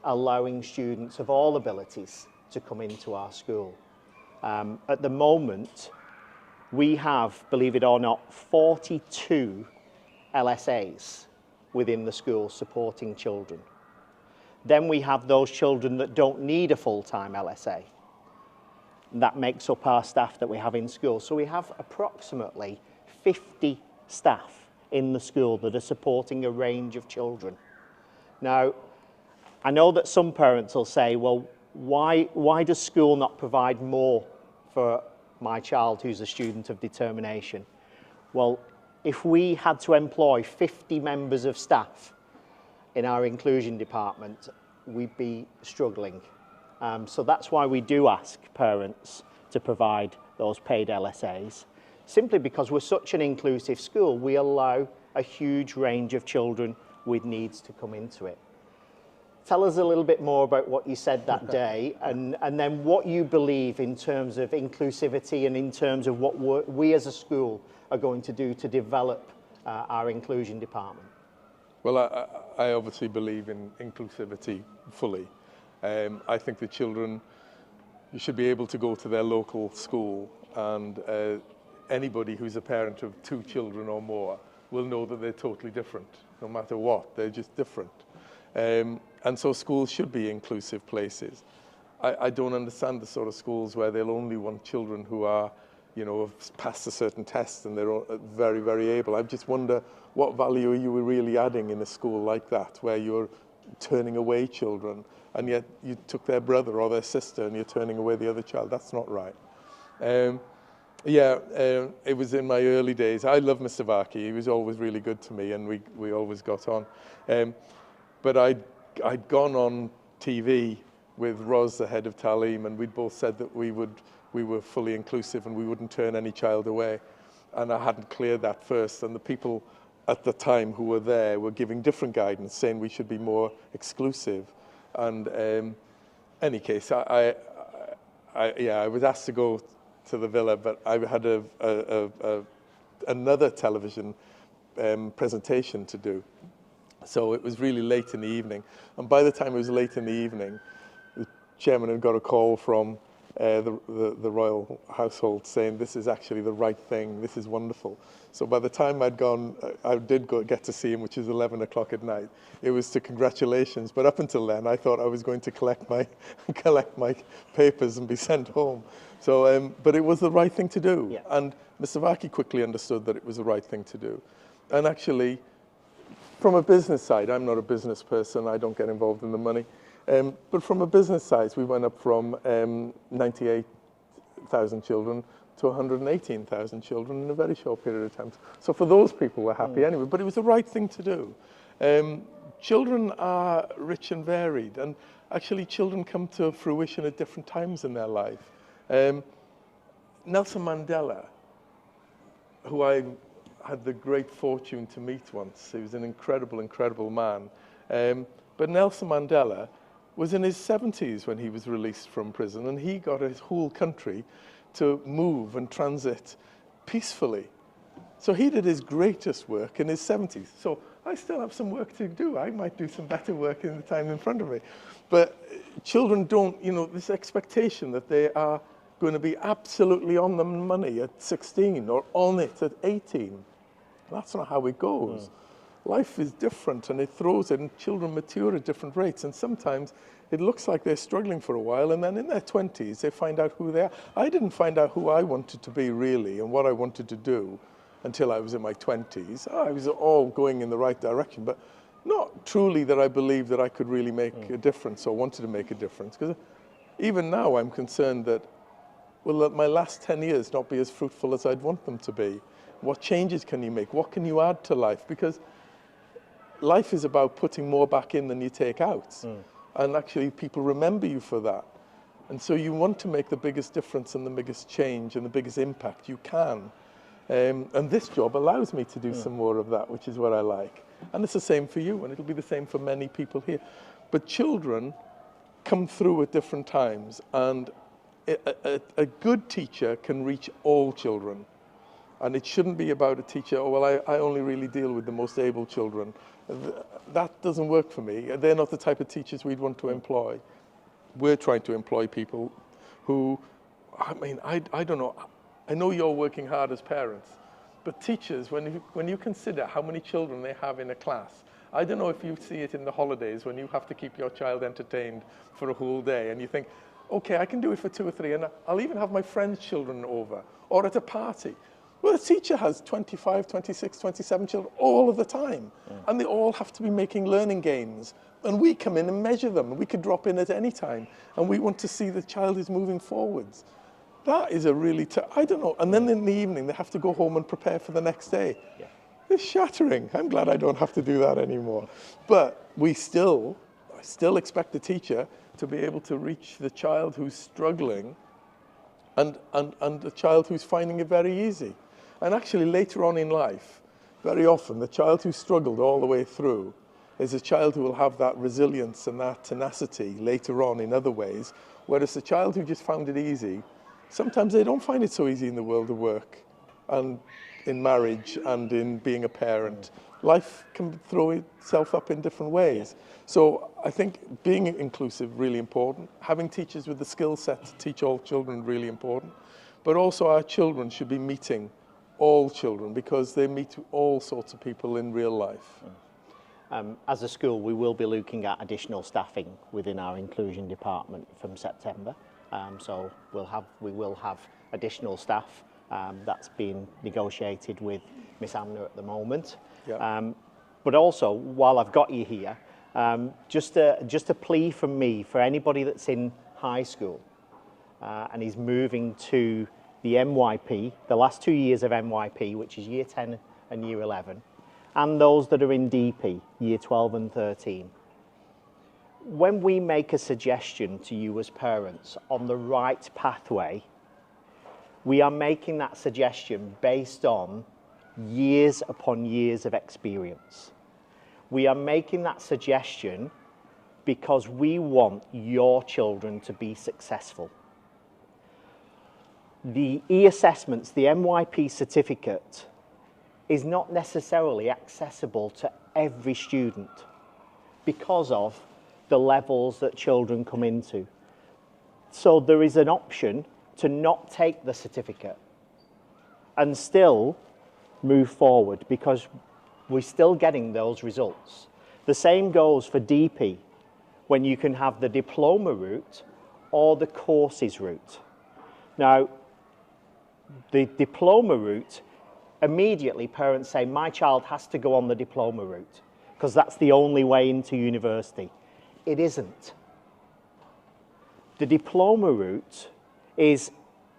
allowing students of all abilities to come into our school. At the moment, we have, believe it or not, 42 LSAs within the school supporting children. Then we have those children that don't need a full-time LSA. That makes up our staff that we have in school. So we have approximately 50 staff in the school that are supporting a range of children. Now, I know that some parents will say, well, why does school not provide more for my child who's a student of determination? Well, if we had to employ 50 members of staff in our inclusion department, we'd be struggling. So that's why we do ask parents to provide those paid LSAs. Simply because we're such an inclusive school, we allow a huge range of children with needs to come into it. Tell us a little bit more about what you said that day and then what you believe in terms of inclusivity and in terms of what we as a school are going to do to develop our inclusion department. Well, I obviously believe in inclusivity fully. I think the children, you should be able to go to their local school and anybody who's a parent of 2 children or more will know that they're totally different, no matter what, they're just different. And so schools should be inclusive places. I don't understand the sort of schools where they'll only want children who are, you know, have passed a certain test and they're very, very able. I just wonder what value are you really adding in a school like that, where you're turning away children and yet you took their brother or their sister and you're turning away the other child. That's not right. It was in my early days. I love Mr. Varkey. He was always really good to me and we always got on. But I'd gone on TV with Ros, the head of Talim, and we'd both said that we were fully inclusive and we wouldn't turn any child away. And I hadn't cleared that first, and the people at the time who were there were giving different guidance, saying we should be more exclusive. And any case, I was asked to go to the villa, but I had another television presentation to do. So it was really late in the evening. And by the time it was late in the evening, the chairman had got a call from the royal household saying, this is actually the right thing, this is wonderful. So by the time I'd gone, I did get to see him, which is 11 o'clock at night. It was to congratulations, but up until then, I thought I was going to collect my papers and be sent home. So, but it was the right thing to do. Yeah. And Mr. Varkey quickly understood that it was the right thing to do. And actually, from a business side, I'm not a business person, I don't get involved in the money. But from a business side, we went up from 98,000 children to 118,000 children in a very short period of time. So for those people, we're happy anyway, but it was the right thing to do. Children are rich and varied, and actually children come to fruition at different times in their life. Nelson Mandela, who I had the great fortune to meet once. He was an incredible, incredible man. But Nelson Mandela was in his 70s when he was released from prison, and he got his whole country to move and transit peacefully. So he did his greatest work in his 70s. So I still have some work to do. I might do some better work in the time in front of me. But children don't, you know, this expectation that they are going to be absolutely on the money at 16 or on it at 18. That's not how it goes. Life is different and it throws it, and children mature at different rates. And sometimes it looks like they're struggling for a while, and then in their 20s, they find out who they are. I didn't find out who I wanted to be really and what I wanted to do until I was in my 20s. I was all going in the right direction, but not truly that I believed that I could really make a difference or wanted to make a difference. Because even now I'm concerned that, will let my last 10 years not be as fruitful as I'd want them to be? What changes can you make? What can you add to life? Because life is about putting more back in than you take out. And actually people remember you for that. And so you want to make the biggest difference and the biggest change and the biggest impact you can. And this job allows me to do some more of that, which is what I like. And it's the same for you, and it'll be the same for many people here. But children come through at different times, and a good teacher can reach all children. And it shouldn't be about a teacher, oh, well, I only really deal with the most able children. That doesn't work for me. They're not the type of teachers we'd want to employ. We're trying to employ people who, I mean, I don't know. I know you're working hard as parents, but teachers, when you consider how many children they have in a class, I don't know if you see it in the holidays when you have to keep your child entertained for a whole day and you think, okay, I can do it for 2 or 3, and I'll even have my friends' children over, or at a party. Well, a teacher has 25, 26, 27 children all of the time, and they all have to be making learning games. And we come in and measure them, and we could drop in at any time, and we want to see the child is moving forwards. That is a really, I don't know. And then in the evening, they have to go home and prepare for the next day. Yeah. It's shattering. I'm glad I don't have to do that anymore. But I still expect the teacher to be able to reach the child who's struggling and the child who's finding it very easy. And actually later on in life, very often the child who struggled all the way through is a child who will have that resilience and that tenacity later on in other ways, whereas the child who just found it easy, sometimes they don't find it so easy in the world of work and in marriage and in being a parent. Life can throw itself up in different ways. So I think being inclusive, really important. Having teachers with the skill set to teach all children, really important. But also our children should be meeting all children because they meet all sorts of people in real life. As a school, we will be looking at additional staffing within our inclusion department from September. So we will have additional staff. That's being negotiated with Miss Amner at the moment. Yep. But also, while I've got you here, just a plea from me for anybody that's in high school and is moving to the MYP, the last 2 years of MYP, which is year 10 and year 11, and those that are in DP, year 12 and 13. When we make a suggestion to you as parents on the right pathway, we are making that suggestion based on years upon years of experience. We are making that suggestion because we want your children to be successful. The e-assessments, the MYP certificate, is not necessarily accessible to every student because of the levels that children come into. So there is an option to not take the certificate and still move forward because we're still getting those results. The same goes for DP, when you can have the diploma route or the courses route. Now, the diploma route, immediately parents say, my child has to go on the diploma route because that's the only way into university. It isn't. The diploma route is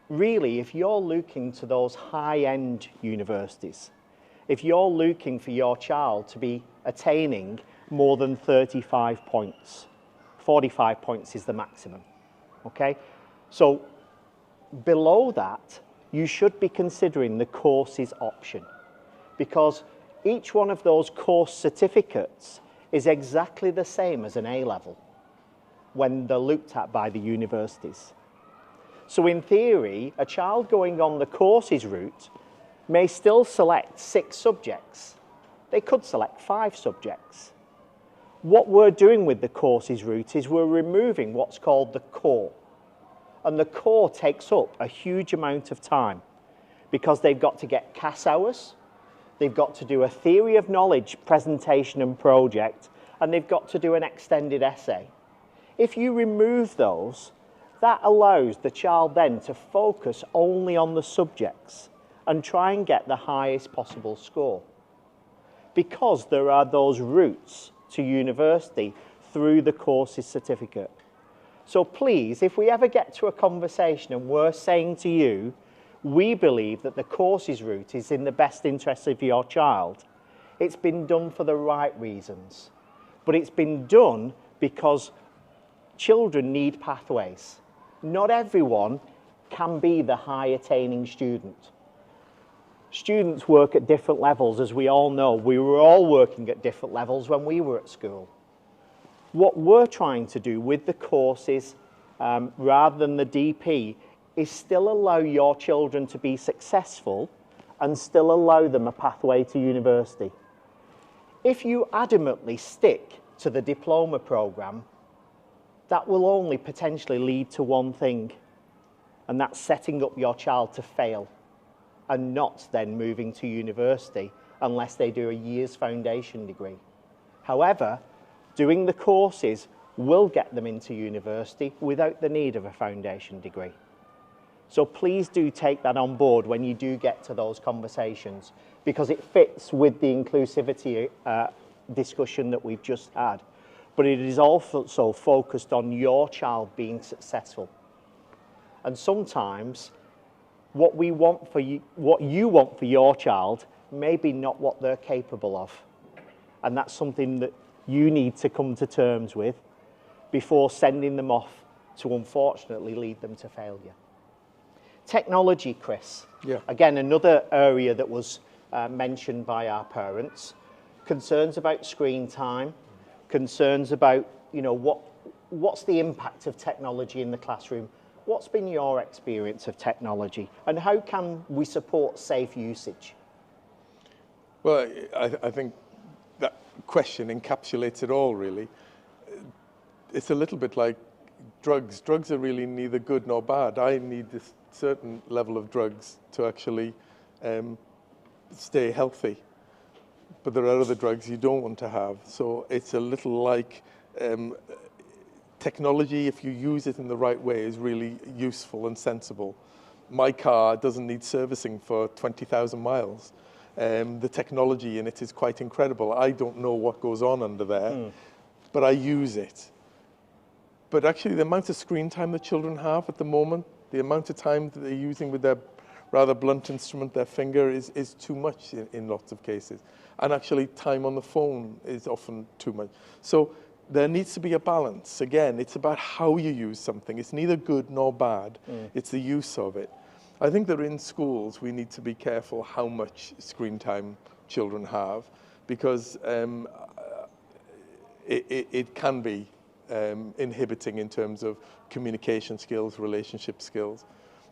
really, if you're looking to those high-end universities, if you're looking for your child to be attaining more than 35 points, 45 points is the maximum, okay? So below that, you should be considering the courses option because each one of those course certificates is exactly the same as an A-level when they're looked at by the universities. So in theory, a child going on the courses route may still select 6 subjects. They could select 5 subjects. What we're doing with the courses route is we're removing what's called the core. And the core takes up a huge amount of time because they've got to get CAS hours, they've got to do a theory of knowledge presentation and project, and they've got to do an extended essay. If you remove those, that allows the child then to focus only on the subjects and try and get the highest possible score. Because there are those routes to university through the courses certificate. So please, if we ever get to a conversation and we're saying to you, we believe that the courses route is in the best interest of your child, it's been done for the right reasons. But it's been done because children need pathways. Not everyone can be the high attaining student. Students work at different levels, as we all know. We were all working at different levels when we were at school. What we're trying to do with the courses, rather than the DP, is still allow your children to be successful and still allow them a pathway to university. If you adamantly stick to the diploma programme, that will only potentially lead to one thing, and that's setting up your child to fail and not then moving to university unless they do a year's foundation degree. However, doing the courses will get them into university without the need of a foundation degree. So please do take that on board when you do get to those conversations, because it fits with the inclusivity discussion that we've just had. But it is also focused on your child being successful. And sometimes what you want for your child may be not what they're capable of. And that's something that you need to come to terms with before sending them off to unfortunately lead them to failure. Technology, Chris. Yeah. Again, another area that was mentioned by our parents. Concerns about screen time, concerns about, what's the impact of technology in the classroom? What's been your experience of technology, and how can we support safe usage? Well, I think that question encapsulates it all, really. It's a little bit like drugs. Drugs are really neither good nor bad. I need this certain level of drugs to actually stay healthy. But there are other drugs you don't want to have. So it's a little like technology, if you use it in the right way, is really useful and sensible. My car doesn't need servicing for 20,000 miles. The technology in it is quite incredible. I don't know what goes on under there, but I use it. But actually, the amount of screen time that children have at the moment, the amount of time that they're using with their rather blunt instrument, their finger, is too much in lots of cases. And actually, time on the phone is often too much. So there needs to be a balance. Again, it's about how you use something. It's neither good nor bad. It's the use of it. I think that in schools, we need to be careful how much screen time children have, because it can be inhibiting in terms of communication skills, relationship skills.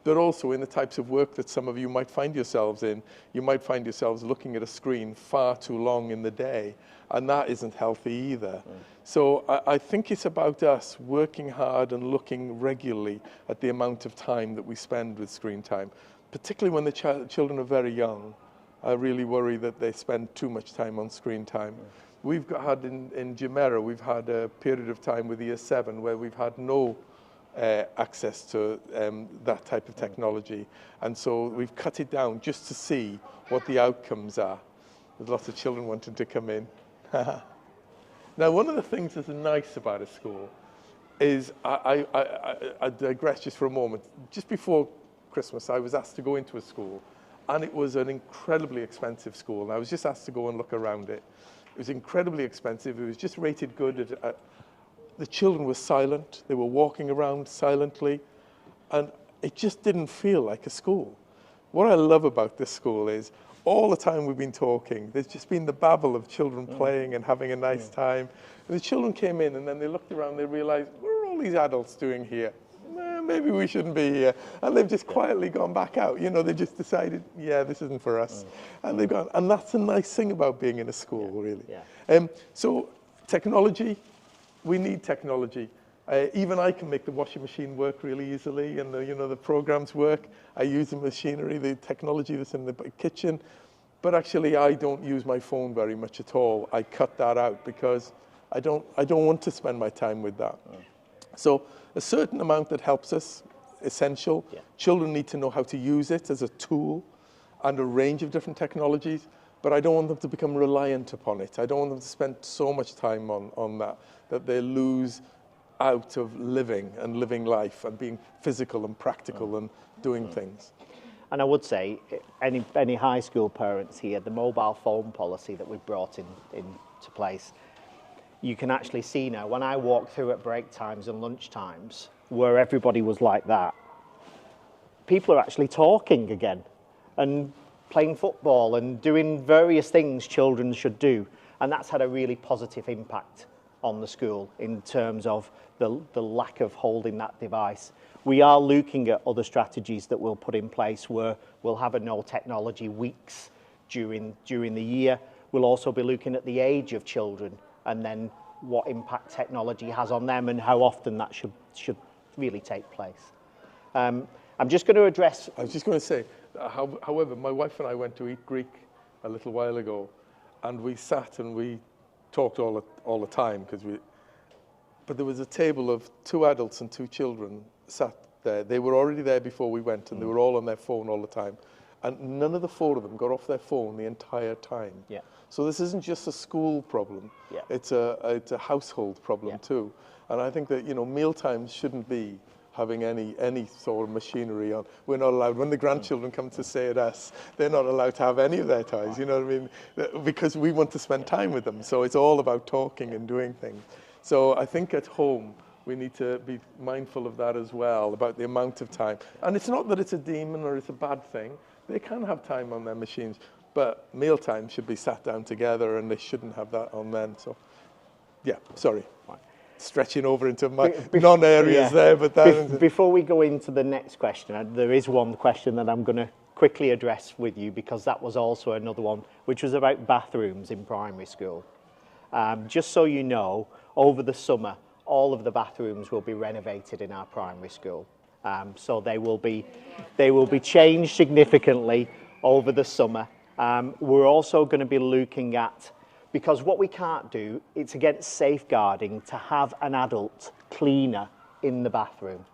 But also in the types of work that some of you might find yourselves in. You might find yourselves looking at a screen far too long in the day, and that isn't healthy either. So I think it's about us working hard and looking regularly at the amount of time that we spend with screen time, particularly when the children are very young. I really worry that they spend too much time on screen time. We've had in Jumeirah, we've had a period of time with Year 7 where we've had no access to that type of technology. And so we've cut it down just to see what the outcomes are. There's lots of children wanting to come in. Now, one of the things that's nice about a school is, I digress just for a moment. Just before Christmas, I was asked to go into a school, and it was an incredibly expensive school. And I was just asked to go and look around it. It was incredibly expensive. It was just rated good. The children were silent. They were walking around silently, and it just didn't feel like a school. What I love about this school is all the time we've been talking, there's just been the babble of children playing and having a nice time. And the children came in, and then they looked around, they realized, what are all these adults doing here? Maybe we shouldn't be here. And they've just quietly gone back out. They just decided, yeah, this isn't for us. And they've gone. And that's the nice thing about being in a school, really. So technology, we need technology. Even I can make the washing machine work really easily, and the programs work. I use the machinery, the technology that's in the kitchen, but actually I don't use my phone very much at all. I cut that out because I don't want to spend my time with that. So a certain amount that helps us, essential. Children need to know how to use it as a tool, and a range of different technologies, but I don't want them to become reliant upon it. I don't want them to spend so much time on that they lose out of living life and being physical and practical and doing things. And I would say, any high school parents here, the mobile phone policy that we've brought into place, you can actually see now, when I walk through at break times and lunch times, where everybody was like that, people are actually talking again and playing football and doing various things children should do. And that's had a really positive impact on the school in terms of the lack of holding that device. We are looking at other strategies that we'll put in place where we'll have a no technology weeks during the year. We'll also be looking at the age of children and then what impact technology has on them and how often that should really take place. I'm just going to address... I was just going to say, however, my wife and I went to eat Greek a little while ago, and we sat and we talked all the time, but there was a table of 2 adults and 2 children sat there. They were already there before we went, and they were all on their phone all the time. And none of the 4 of them got off their phone the entire time. Yeah. So this isn't just a school problem. Yeah. It's a household problem too. And I think that, you know, meal times shouldn't be having any sort of machinery on. We're not allowed, when the grandchildren come to stay at us, they're not allowed to have any of their toys, you know what I mean? Because we want to spend time with them. So it's all about talking and doing things. So I think at home, we need to be mindful of that as well, about the amount of time. And it's not that it's a demon or it's a bad thing. They can have time on their machines, but mealtime should be sat down together and they shouldn't have that on then. So, yeah, sorry. Stretching over into my non-areas there, but that... Before we go into the next question, there is one question that I'm going to quickly address with you, because that was also another one, which was about bathrooms in primary school. Just so you know, over the summer, all of the bathrooms will be renovated in our primary school. So they will be changed significantly over the summer. We're also going to be looking at, because what we can't do, it's against safeguarding to have an adult cleaner in the bathroom.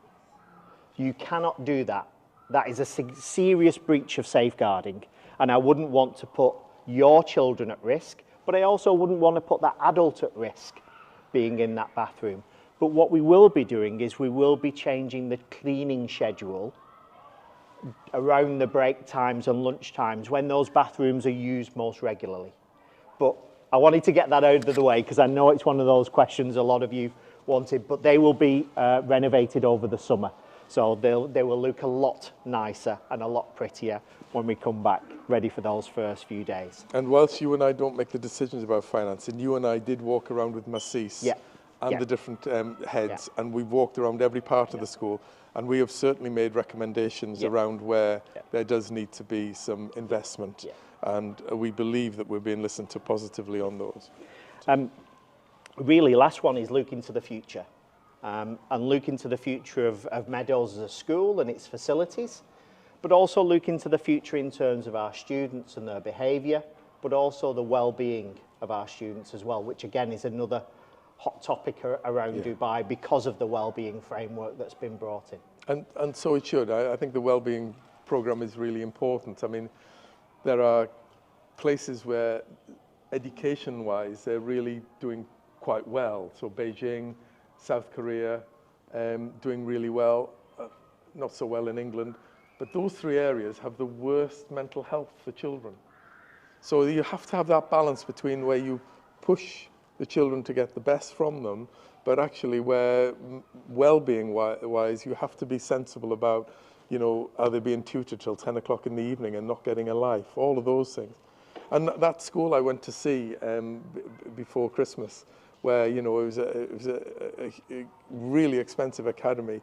You cannot do that. That is a serious breach of safeguarding, and I wouldn't want to put your children at risk, but I also wouldn't want to put that adult at risk being in that bathroom. But what we will be doing is we will be changing the cleaning schedule around the break times and lunch times when those bathrooms are used most regularly. But I wanted to get that out of the way because I know it's one of those questions a lot of you wanted, but they will be renovated over the summer. So they will look a lot nicer and a lot prettier when we come back, ready for those first few days. And whilst you and I don't make the decisions about finance, and you and I did walk around with Massis and the different heads, and we've walked around every part of the school, and we have certainly made recommendations around where there does need to be some investment. And we believe that we're being listened to positively on those. Really, last one is look into the future. And look into the future of Meadows as a school and its facilities, but also look into the future in terms of our students and their behaviour, but also the well-being of our students as well, which again is another hot topic around Dubai because of the well-being framework that's been brought in. And so it should. I think the well-being programme is really important. I mean, there are places where education-wise they're really doing quite well. So Beijing, South Korea, doing really well, not so well in England. But those 3 areas have the worst mental health for children. So you have to have that balance between where you push the children to get the best from them, but actually where well-being wise, you have to be sensible about, you know, are they being tutored till 10 o'clock in the evening and not getting a life, all of those things. And that school I went to see before Christmas, where, you know, it was a really expensive academy.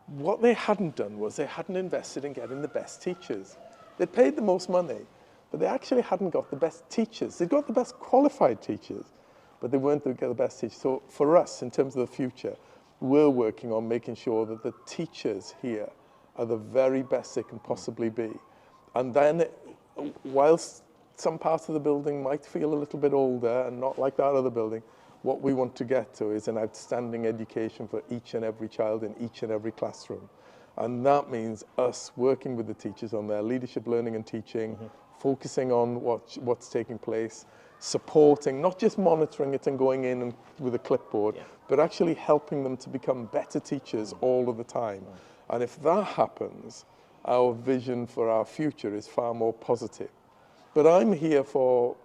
What they hadn't done was they hadn't invested in getting the best teachers. They'd paid the most money, but they actually hadn't got the best teachers. They'd got the best qualified teachers, but they weren't the best teachers. So for us, in terms of the future, we're working on making sure that the teachers here are the very best they can possibly be. And then, whilst some parts of the building might feel a little bit older and not like that other building, what we want to get to is an outstanding education for each and every child in each and every classroom. And that means us working with the teachers on their leadership, learning and teaching, focusing on what's taking place, supporting, not just monitoring it and going in and with a clipboard, but actually helping them to become better teachers all of the time. And if that happens, our vision for our future is far more positive. But I'm here for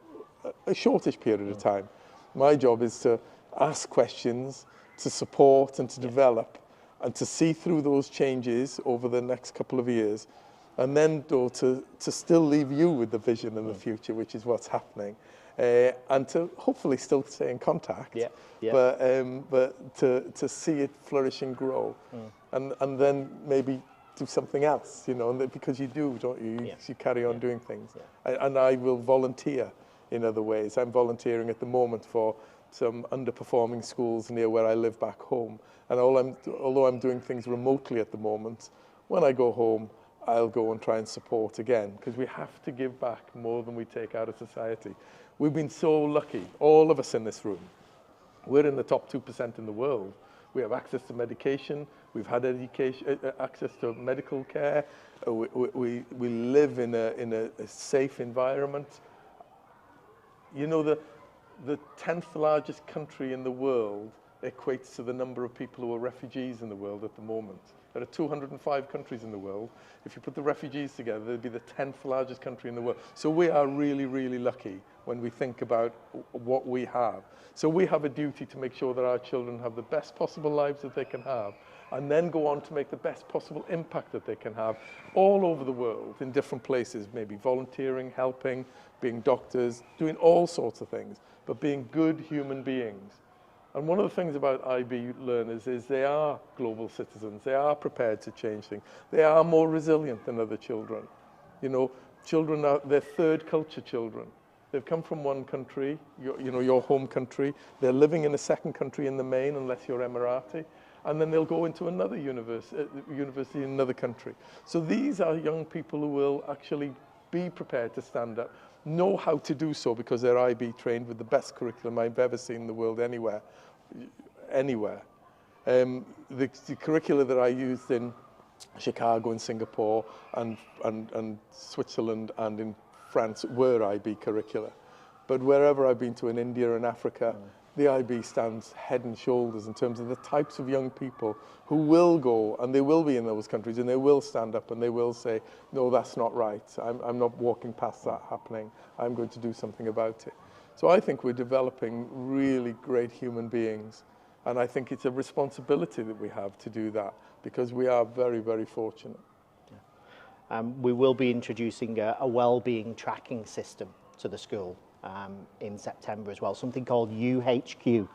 a shortish period of time. My job is to ask questions, to support and to develop, and to see through those changes over the next couple of years, and then though to still leave you with the vision in the future, which is what's happening, and to hopefully still stay in contact, but to see it flourish and grow, and then maybe do something else, you know, because you do, don't you? You carry on doing things. And I will volunteer in other ways. I'm volunteering at the moment for some underperforming schools near where I live back home. And although I'm doing things remotely at the moment, when I go home, I'll go and try and support again, because we have to give back more than we take out of society. We've been so lucky, all of us in this room. We're in the top 2% in the world. We have access to medication, we've had education, access to medical care, we live in a safe environment. You know, the 10th largest country in the world equates to the number of people who are refugees in the world at the moment. There are 205 countries in the world. If you put the refugees together, they'd be the 10th largest country in the world. So we are really, really lucky when we think about what we have. So we have a duty to make sure that our children have the best possible lives that they can have, and then go on to make the best possible impact that they can have all over the world in different places, maybe volunteering, helping, being doctors, doing all sorts of things, but being good human beings. And one of the things about IB learners is they are global citizens. They are prepared to change things. They are more resilient than other children. You know, children are, they're third culture children. They've come from one country, your home country. They're living in a second country in the main, unless you're Emirati. And then they'll go into another university in another country. So these are young people who will actually be prepared to stand up, know how to do so because they're IB trained with the best curriculum I've ever seen in the world anywhere. The curricula that I used in Chicago and Singapore and Switzerland and in France were IB curricula. But wherever I've been to in India and Africa, the IB stands head and shoulders in terms of the types of young people who will go, and they will be in those countries, and they will stand up and they will say, no, that's not right. I'm not walking past that happening. I'm going to do something about it. So I think we're developing really great human beings, and I think it's a responsibility that we have to do that, because we are very, very fortunate. We will be introducing a well-being tracking system to the school in September as well, something called UHQ.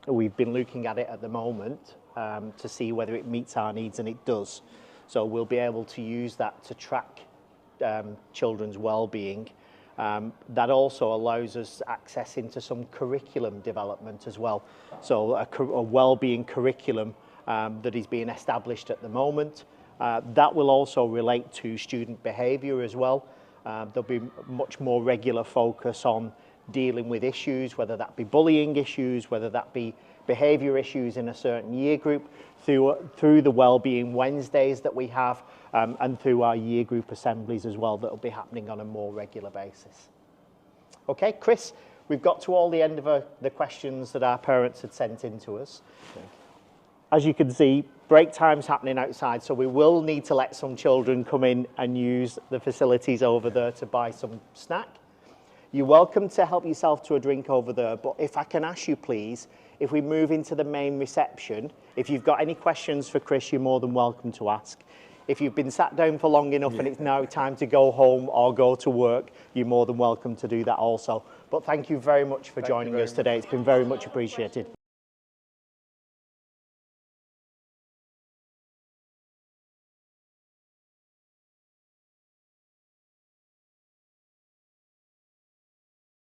We've been looking at it at the moment to see whether it meets our needs, and it does. So we'll be able to use that to track children's well-being. That also allows us access into some curriculum development as well. So a well-being curriculum that is being established at the moment. That will also relate to student behaviour as well. There'll be much more regular focus on dealing with issues, whether that be bullying issues, whether that be behaviour issues in a certain year group, through the Wellbeing Wednesdays that we have, and through our year group assemblies as well, that will be happening on a more regular basis. Okay, Chris, we've got to all the end of the questions that our parents had sent in to us. Okay. As you can see, break time's happening outside, so we will need to let some children come in and use the facilities over there to buy some snack. You're welcome to help yourself to a drink over there, but if I can ask you, please, if we move into the main reception, if you've got any questions for Chris, you're more than welcome to ask. If you've been sat down for long enough and it's now time to go home or go to work, you're more than welcome to do that also. But thank you very much for joining us today. It's been very much appreciated.